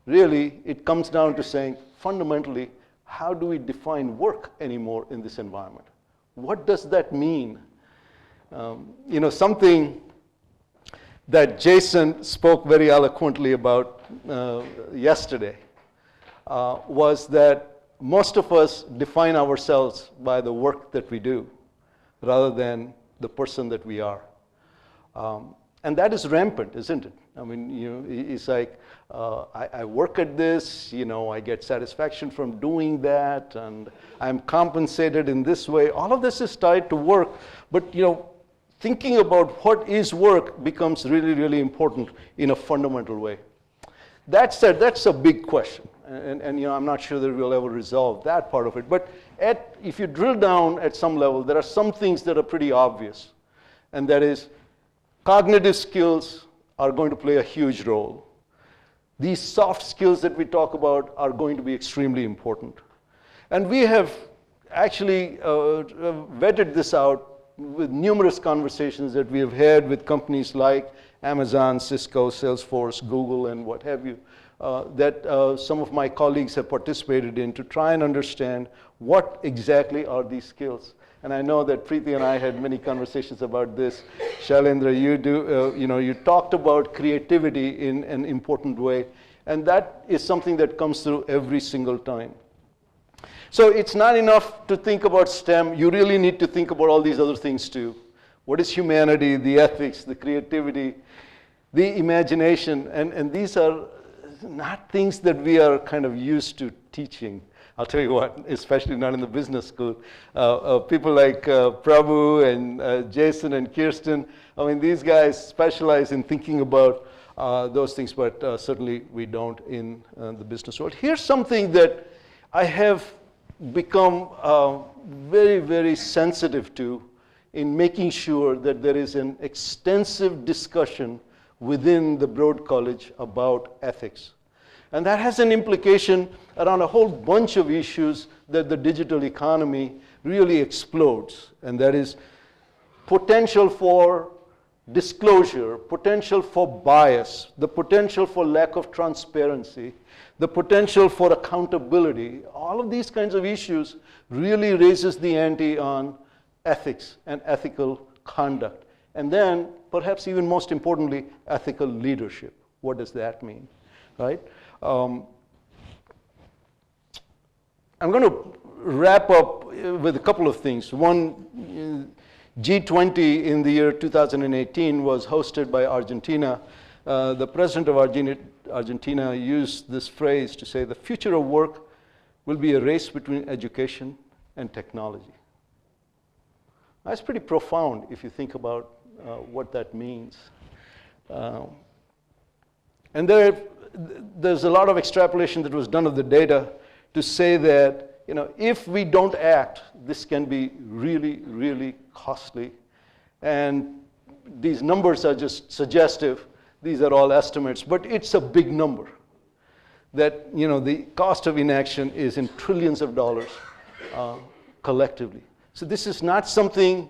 Really, it comes down to saying, fundamentally, how do we define work anymore in this environment? What does that mean? Something that Jason spoke very eloquently about yesterday was that most of us define ourselves by the work that we do rather than the person that we are. And that is rampant, isn't it? I mean, it's like, I work at this, I get satisfaction from doing that, and I'm compensated in this way. All of this is tied to work, but, thinking about what is work becomes really, really important in a fundamental way. That said, that's a big question, and I'm not sure that we'll ever resolve that part of it. But if you drill down at some level, there are some things that are pretty obvious, and that is cognitive skills are going to play a huge role. These soft skills that we talk about are going to be extremely important. And we have actually vetted this out with numerous conversations that we have had with companies like Amazon, Cisco, Salesforce, Google, and what have you, that some of my colleagues have participated in to try and understand what exactly are these skills. And I know that Preeti and I had many conversations about this. Shailendra, you talked about creativity in an important way, and that is something that comes through every single time. So it's not enough to think about STEM. You really need to think about all these other things too. What is humanity, the ethics, the creativity, the imagination, and these are not things that we are kind of used to teaching. I'll tell you what, especially not in the business school. People like Prabhu and Jason and Kirsten, I mean, these guys specialize in thinking about those things, but certainly we don't in the business world. Here's something that I have become very, very sensitive to in making sure that there is an extensive discussion within the Broad College about ethics. And that has an implication around a whole bunch of issues that the digital economy really explodes. And that is potential for disclosure, potential for bias, the potential for lack of transparency, the potential for accountability. All of these kinds of issues really raises the ante on ethics and ethical conduct. And then, perhaps even most importantly, ethical leadership. What does that mean, right? I'm going to wrap up with a couple of things. One, G20 in the year 2018 was hosted by Argentina. The president of Argentina used this phrase to say the future of work will be a race between education and technology. That's pretty profound if you think about what that means. And there's a lot of extrapolation that was done of the data to say that if we don't act, this can be really, really costly. And these numbers are just suggestive. These are all estimates, but it's a big number. That the cost of inaction is in trillions of dollars collectively. So this is not something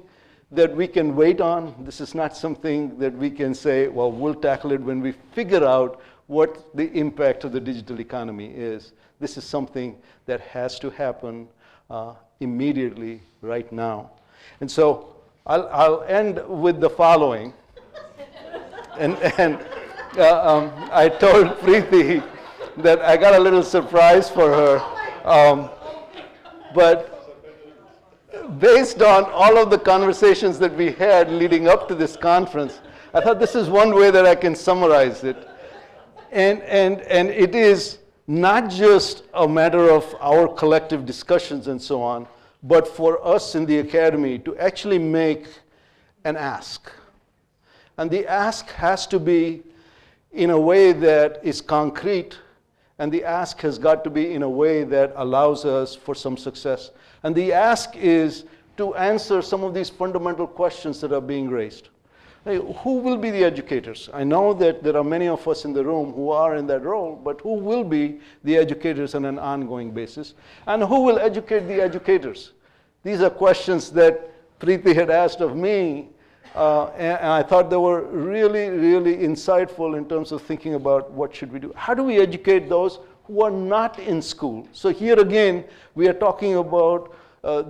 that we can wait on. This is not something that we can say, well, we'll tackle it when we figure out what the impact of the digital economy is. This is something that has to happen immediately, right now. And so I'll end with the following. And I told Preeti that I got a little surprise for her. But based on all of the conversations that we had leading up to this conference, I thought this is one way that I can summarize it. And it is not just a matter of our collective discussions and so on, but for us in the academy to actually make an ask. And the ask has to be in a way that is concrete, and the ask has got to be in a way that allows us for some success. And the ask is to answer some of these fundamental questions that are being raised. Hey, who will be the educators? I know that there are many of us in the room who are in that role, but who will be the educators on an ongoing basis? And who will educate the educators? These are questions that Preeti had asked of me, and I thought they were really, really insightful in terms of thinking about what should we do. How do we educate those who are not in school? So here again, we are talking about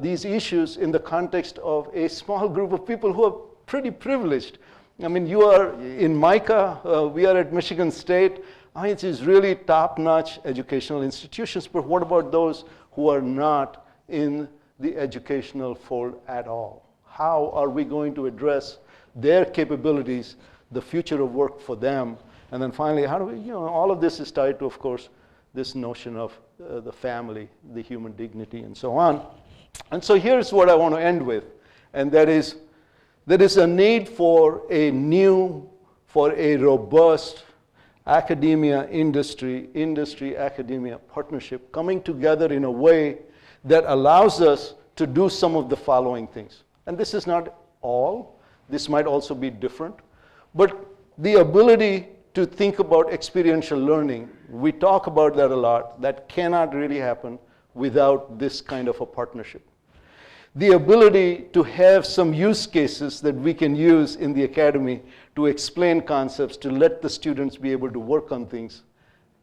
these issues in the context of a small group of people who are pretty privileged. I mean, you are in MICA, we are at Michigan State. I mean, it is really top-notch educational institutions, but what about those who are not in the educational fold at all? How are we going to address their capabilities, the future of work for them? And then finally, how do we, all of this is tied to, of course, this notion of the family, the human dignity, and so on. And so here's what I want to end with, and that is, there is a need for a robust academia, industry-academia partnership coming together in a way that allows us to do some of the following things. And this is not all. This might also be different. But the ability to think about experiential learning, we talk about that a lot. That cannot really happen without this kind of a partnership. The ability to have some use cases that we can use in the academy to explain concepts, to let the students be able to work on things,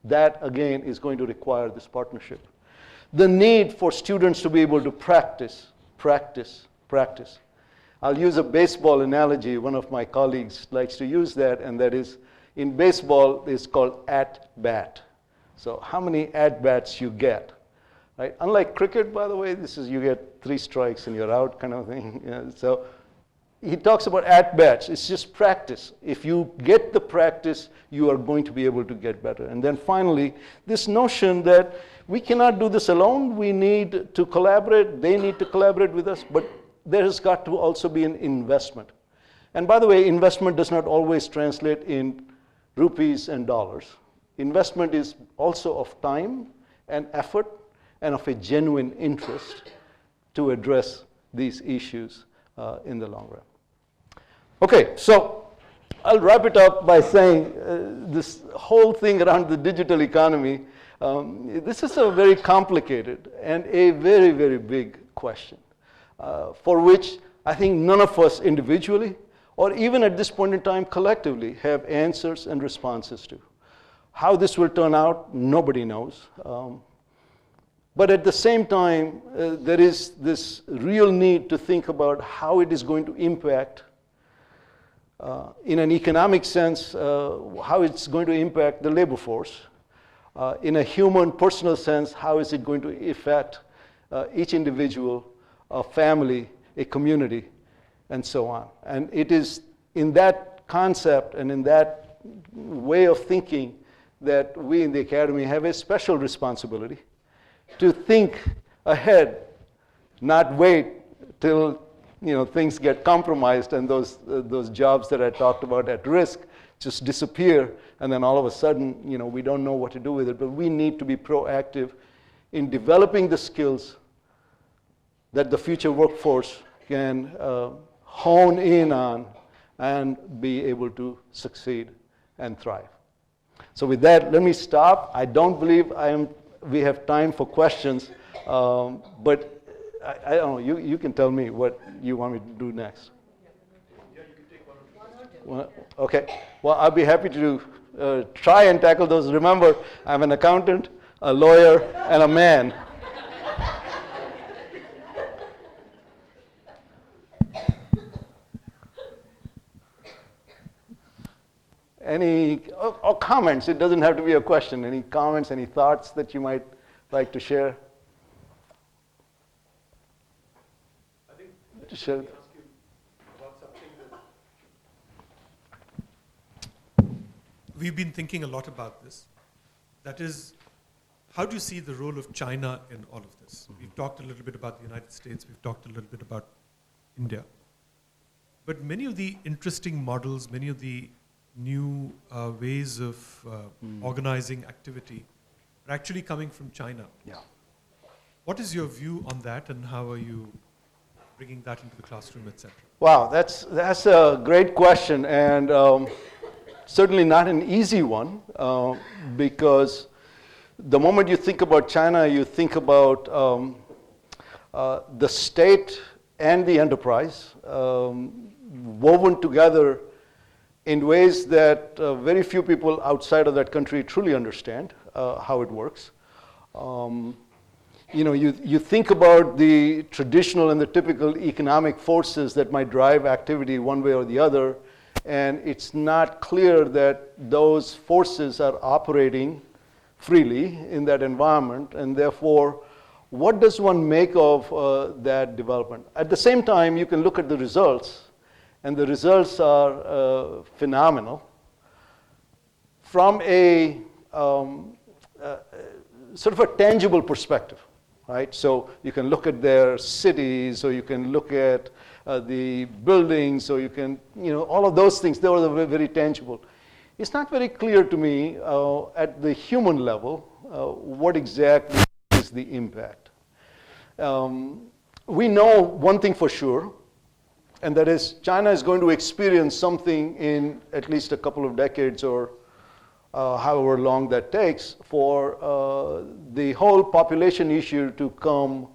that again is going to require this partnership. The need for students to be able to practice. I'll use a baseball analogy. One of my colleagues likes to use that, and that is, in baseball, it's called at-bat. So how many at-bats you get, right? Unlike cricket, by the way, this is you get 3 strikes and you're out kind of thing. So he talks about at-bats. It's just practice. If you get the practice, you are going to be able to get better. And then finally, this notion that we cannot do this alone. We need to collaborate. They need to collaborate with us. But there has got to also be an investment. And by the way, investment does not always translate in rupees and dollars. Investment is also of time and effort and of a genuine interest to address these issues in the long run. Okay, so I'll wrap it up by saying this whole thing around the digital economy, this is a very complicated and a very, very big question for which I think none of us individually or even at this point in time collectively have answers and responses to. How this will turn out, nobody knows. But at the same time, there is this real need to think about how it is going to impact, in an economic sense, how it's going to impact the labor force. In a human, personal sense, how is it going to affect each individual, a family, a community, and so on. And it is in that concept and in that way of thinking that we in the academy have a special responsibility to think ahead, not wait till things get compromised and those jobs that I talked about at risk just disappear, and then all of a sudden we don't know what to do with it. But we need to be proactive in developing the skills that the future workforce can hone in on and be able to succeed and thrive. So with that, let me stop. I don't believe we have time for questions, but I don't know, you can tell me what you want me to do next. Yeah, you can take one or two. Okay, well, I'll be happy to try and tackle those. Remember, I'm an accountant, a lawyer, and a man. Any comments? It doesn't have to be a question. Any comments, any thoughts that you might like to share? I think To share. let me ask you about something that we've been thinking a lot about this. That is, how do you see the role of China in all of this? We've talked a little bit about the United States. We've talked a little bit about India. But many of the interesting models, many of the new ways of organizing activity are actually coming from China. Yeah. What is your view on that, and how are you bringing that into the classroom, etc.? Wow, that's a great question, and certainly not an easy one, because the moment you think about China, you think about the state and the enterprise woven together in ways that very few people outside of that country truly understand how it works. You think about the traditional and the typical economic forces that might drive activity one way or the other, and it's not clear that those forces are operating freely in that environment, and therefore, what does one make of that development? At the same time, you can look at the results, and the results are phenomenal. From a sort of a tangible perspective, right? So you can look at their cities, or you can look at the buildings, or you can, all of those things, they were very, very tangible. It's not very clear to me at the human level what exactly is the impact. We know one thing for sure, and that is China is going to experience something in at least a couple of decades, or however long that takes, for the whole population issue to come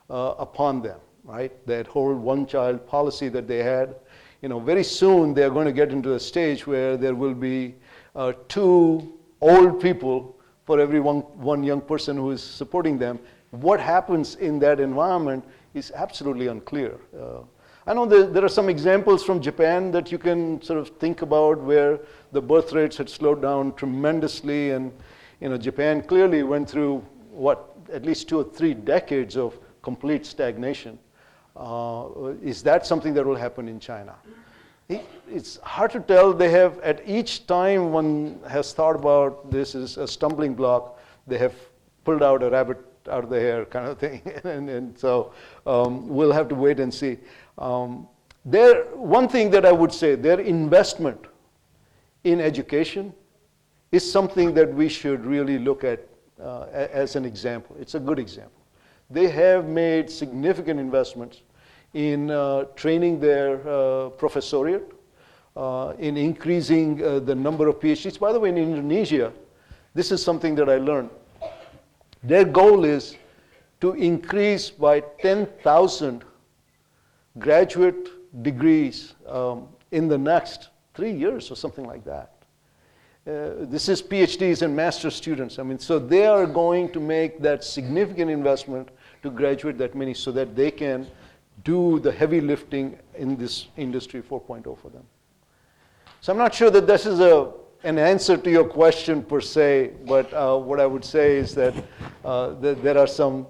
upon them, right? That whole one-child policy that they had, very soon they're going to get into a stage where there will be 2 old people for every one young person who is supporting them. What happens in that environment is absolutely unclear. I know there are some examples from Japan that you can sort of think about where the birth rates had slowed down tremendously, and Japan clearly went through at least 2 or 3 decades of complete stagnation. Is that something that will happen in China? It's hard to tell. They have, at each time one has thought about this as a stumbling block, they have pulled out a rabbit out of the hair kind of thing. and so we'll have to wait and see. One thing that I would say, their investment in education is something that we should really look at as an example. It's a good example. They have made significant investments in training their professoriate, in increasing the number of PhDs. By the way, in Indonesia, this is something that I learned. Their goal is to increase by 10,000 graduate degrees in the next 3 years or something like that. This is PhDs and master's students. So they are going to make that significant investment to graduate that many so that they can do the heavy lifting in this industry 4.0 for them. So I'm not sure that this is an answer to your question per se, but what I would say is that there are some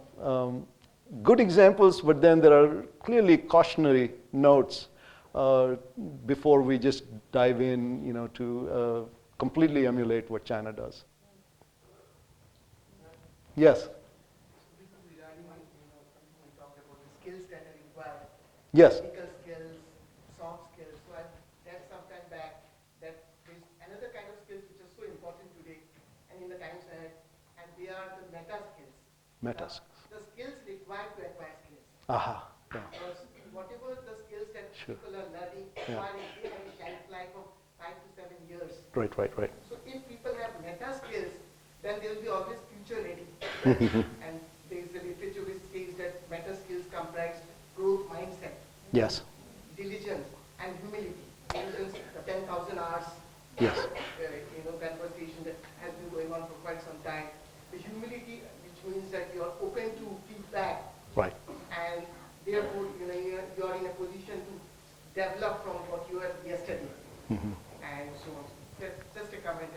good examples, but then there are clearly cautionary notes before we just dive in, to completely emulate what China does. Yes? Regarding, something we talked about, the skills that are required. Yes. Technical skills, soft skills. So I read some time back that there's another kind of skills which are so important today and in the times ahead, and they are the meta skills. Meta skills. The skills required to acquire skills. Aha. Yeah. Because whatever the skills that Sure. people are learning, acquiring, they have a shelf life of 5 to 7 years. Right. So if people have meta skills, then they'll be always future ready. And there's a literature which says that meta skills comprise growth mindset, Yes. diligence, and humility. Diligence, the 10,000 hours, Yes. conversation that has been going on for quite some time. The humility, which means that you're open to feedback, Right. and therefore, you're in a position to develop from what you were yesterday. And so, just a comment.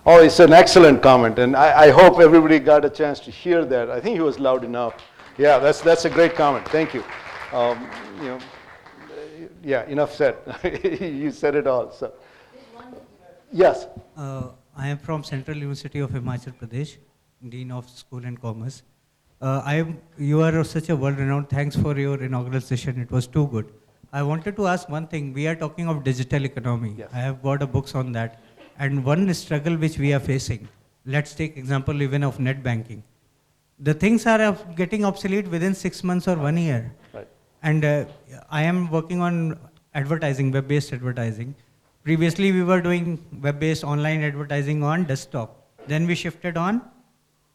Oh, it's an excellent comment, and I hope everybody got a chance to hear that. I think he was loud enough. Yeah, that's a great comment. Thank you. Yeah, enough said. You said it all. So, yes. I am from Central University of Himachal Pradesh, Dean of School and Commerce. You are such a world-renowned. Thanks for your inaugural session. It was too good. I wanted to ask one thing. We are talking of digital economy. Yes. I have got a books on that. And one struggle which we are facing, let's take example even of net banking. The things are getting obsolete within 6 months or 1 year. Right. And I am working on advertising, web-based advertising. Previously, we were doing web-based online advertising on desktop. Then we shifted on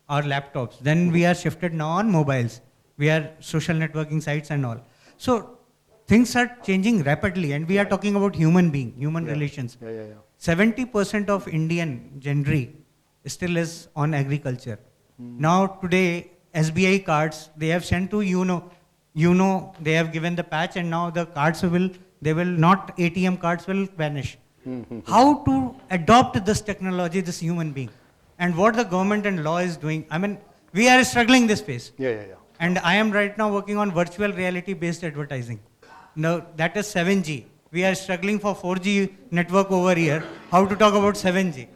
our laptops. Then we are shifted now on mobiles. We are social networking sites and all. So things are changing rapidly, and we are talking about human being, human relations. 70% of Indian gentry still is on agriculture. Now today, SBI cards, they have sent to UNO, they have given the patch, and now the cards will not, ATM cards will vanish. How to adopt this technology, this human being? And what the government and law is doing, I mean, we are struggling this phase. And I am right now working on virtual reality based advertising. Now, that is 7G. We are struggling for 4G network over here. How to talk about 7G?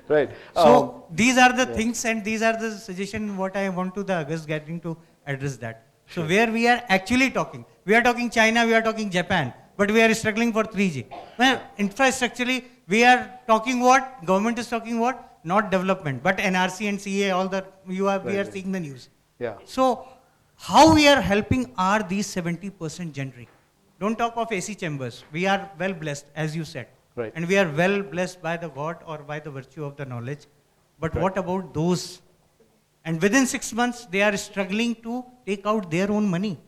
Right. So these are the things, and these are the suggestions what I want to the August getting to address that. So where we are actually talking, we are talking China, we are talking Japan, but we are struggling for 3G. Well, infrastructurally, we are talking what? Government is talking what? Not development, but NRC and CA, all the, we are seeing the news. So how we are helping are these 70% gentry? Don't talk of AC chambers. We are well blessed, as you said. And we are well blessed by the God or by the virtue of the knowledge. But what about those? And within 6 months, they are struggling to take out their own money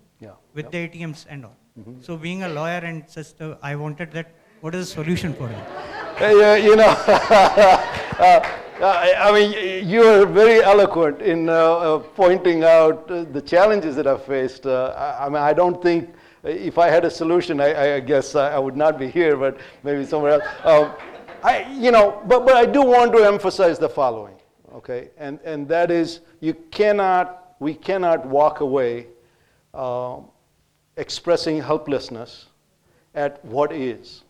with the ATMs and all. So being a lawyer and such, I wanted that, what is the solution for it? You know, I mean, you are very eloquent in pointing out the challenges that I've faced. I mean, I don't think if I had a solution, I guess I would not be here, but maybe somewhere else. But I do want to emphasize the following, okay? And that is, we cannot walk away expressing helplessness at what is,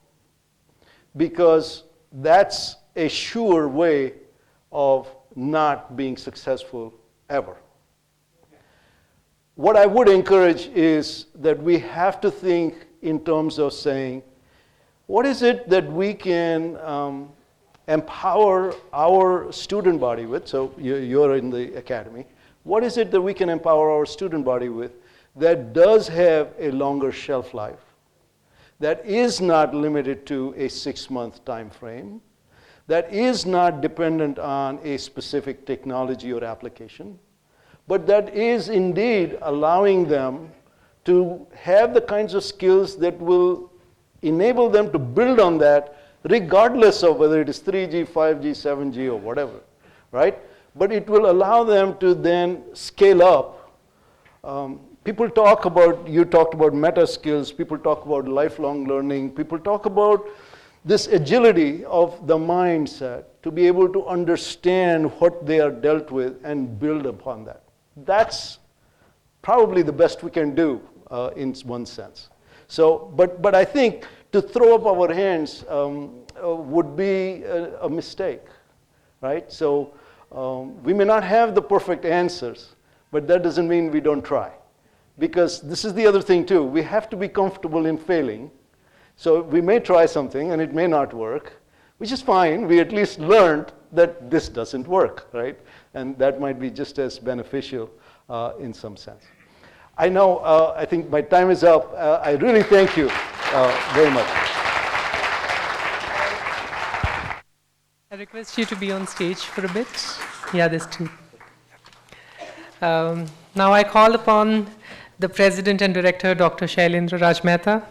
because that's a sure way of not being successful ever. What I would encourage is that we have to think in terms of saying, what is it that we can empower our student body with? So you're in the academy. What is it that we can empower our student body with that does have a longer shelf life, that is not limited to a 6-month time frame, that is not dependent on a specific technology or application, but that is indeed allowing them to have the kinds of skills that will enable them to build on that regardless of whether it is 3G, 5G, 7G, or whatever, right? But it will allow them to then scale up. People talk about, you talked about meta skills, people talk about lifelong learning, people talk about this agility of the mindset to be able to understand what they are dealt with and build upon that. That's probably the best we can do in one sense. So, but I think to throw up our hands would be a mistake, right? So we may not have the perfect answers, but that doesn't mean we don't try. Because this is the other thing too, we have to be comfortable in failing. So we may try something and it may not work, which is fine. We at least learned that this doesn't work, right? And that might be just as beneficial in some sense. I know, I think my time is up. I really thank you very much. I request you to be on stage for a bit. Yeah, there's two. Now I call upon the President and Director, Dr. Shailendra Raj Mehta,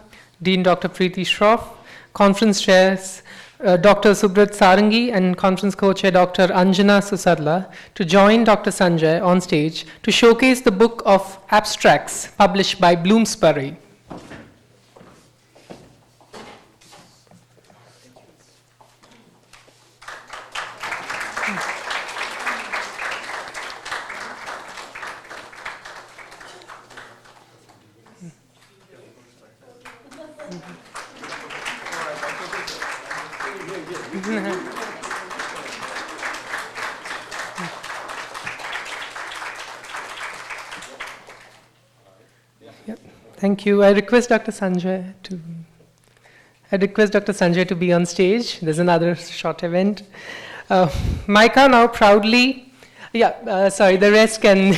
Dean Dr. Preeti Shroff, Conference Chairs Dr. Subrat Sarangi and Conference Co-Chair Dr. Anjana Susarla to join Dr. Sanjay on stage to showcase the book of abstracts published by Bloomsbury. Thank you. I request Dr. Sanjay to be on stage. There's another short event. Micah now proudly, the rest can,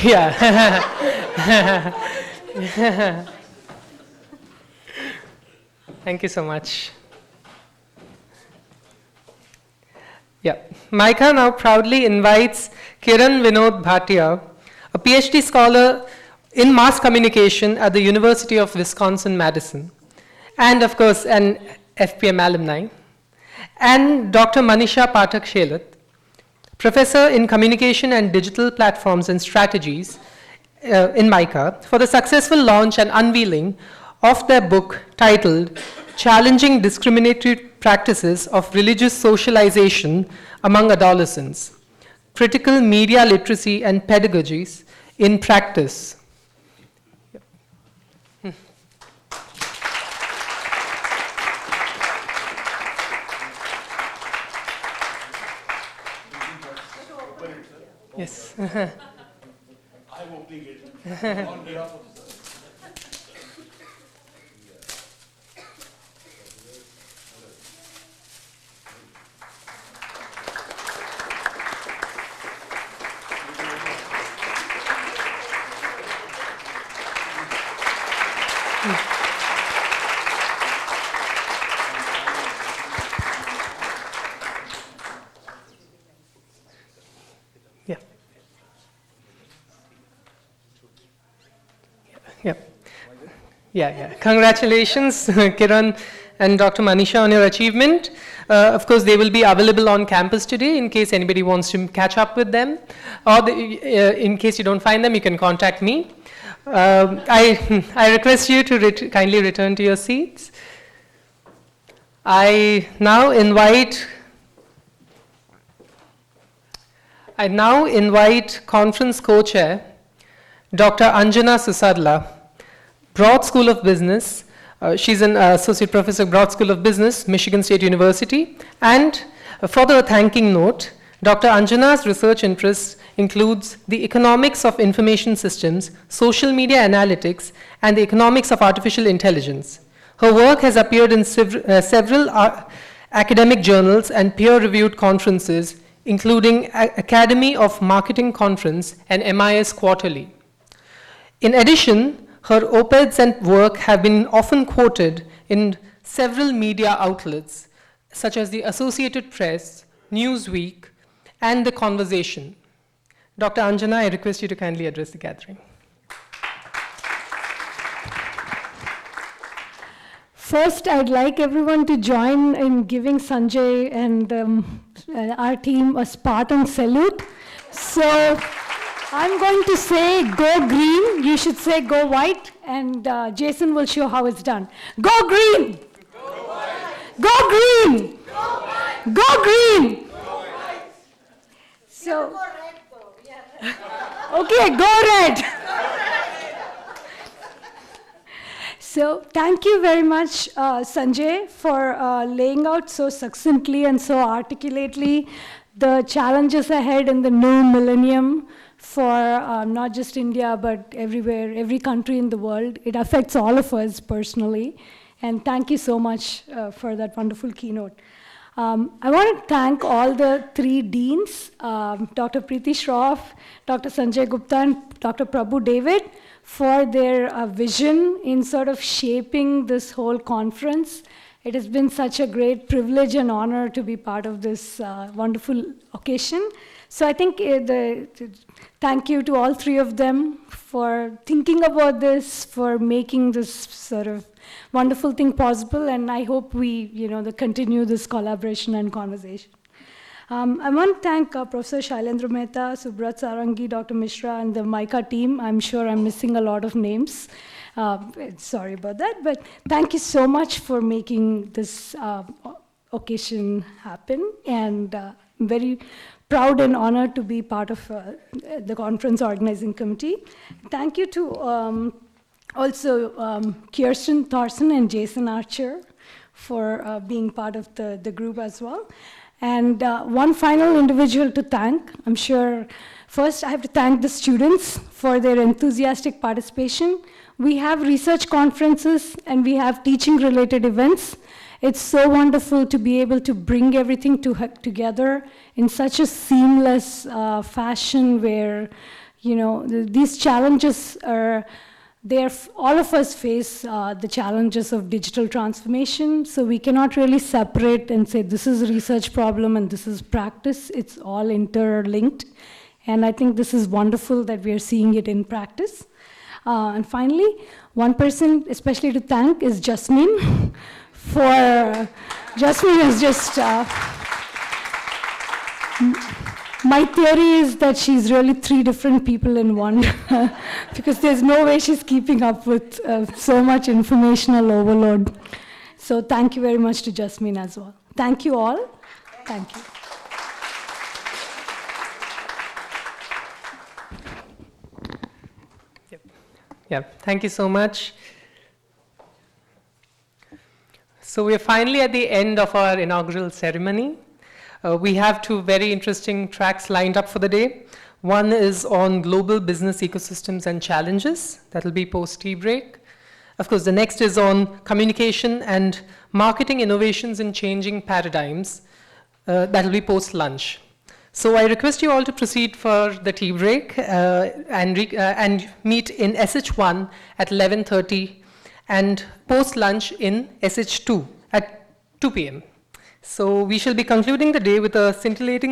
Thank you so much. Yeah. MICA now proudly invites Kiran Vinod Bhatia, a PhD scholar in mass communication at the University of Wisconsin-Madison, and of course, an FPM alumni, and Dr. Manisha Pathak Shelat, professor in communication and digital platforms and strategies in MICA, for the successful launch and unveiling of their book titled Challenging Discriminatory Practices of Religious Socialization Among Adolescents, Critical Media Literacy and Pedagogies in Practice. Yes. I'm opening it on behalf of Yeah. Yeah. Yeah. Congratulations, Kiran and Dr. Manisha, on your achievement. Of course, they will be available on campus today in case anybody wants to catch up with them. Or in case you don't find them, you can contact me. I request you to kindly return to your seats. I now invite conference co-chair, Dr. Anjana Susadla, Broad School of Business. She's an associate professor, Broad School of Business, Michigan State University. And further a thanking note, Dr. Anjana's research interests includes the economics of information systems, social media analytics, and the economics of artificial intelligence. Her work has appeared in several academic journals and peer-reviewed conferences, including Academy of Marketing Conference and MIS Quarterly. In addition, her op-eds and work have been often quoted in several media outlets, such as the Associated Press, Newsweek, and The Conversation. Dr. Anjana, I request you to kindly address the gathering. First, I'd like everyone to join in giving Sanjay and our team a Spartan salute. So I'm going to say go green, you should say go white, and Jason will show how it's done. Go green! Go white! Go green! Go white! Go green! Go white! So, go red though, yeah. Okay, go red! So thank you very much, Sanjay, for laying out so succinctly and so articulately the challenges ahead in the new millennium for not just India, but everywhere, every country in the world. It affects all of us personally. And thank you so much for that wonderful keynote. I want to thank all the three deans, Dr. Preeti Shroff, Dr. Sanjay Gupta, and Dr. Prabhu David, for their vision in sort of shaping this whole conference. It has been such a great privilege and honor to be part of this wonderful occasion. So I think thank you to all three of them for thinking about this, for making this sort of wonderful thing possible, and I hope we continue this collaboration and conversation. I want to thank Professor Shailendra Mehta, Subrat Sarangi, Dr. Mishra, and the MICA team. I'm sure I'm missing a lot of names. Sorry about that, but thank you so much for making this occasion happen, and I'm very proud and honored to be part of the conference organizing committee. Thank you to also Kirsten Thorson and Jason Archer for being part of the group as well. And one final individual to thank, I'm sure, first I have to thank the students for their enthusiastic participation. We have research conferences and we have teaching related events. It's so wonderful to be able to bring everything together in such a seamless fashion where, these challenges are all of us face the challenges of digital transformation, so we cannot really separate and say this is a research problem and this is practice. It's all interlinked, and I think this is wonderful that we are seeing it in practice. And finally, one person especially to thank is Jasmine. Jasmine is just, my theory is that she's really 3 different people in one, because there's no way she's keeping up with so much informational overload. So thank you very much to Jasmine as well. Thank you all. Thank you. Yeah, thank you so much. So we're finally at the end of our inaugural ceremony. We have 2 very interesting tracks lined up for the day. One is on global business ecosystems and challenges. That will be post-tea break. Of course, the next is on communication and marketing innovations in changing paradigms. That will be post-lunch. So I request you all to proceed for the tea break and meet in SH1 at 11:30 and post-lunch in SH2 at 2 p.m. So we shall be concluding the day with a scintillating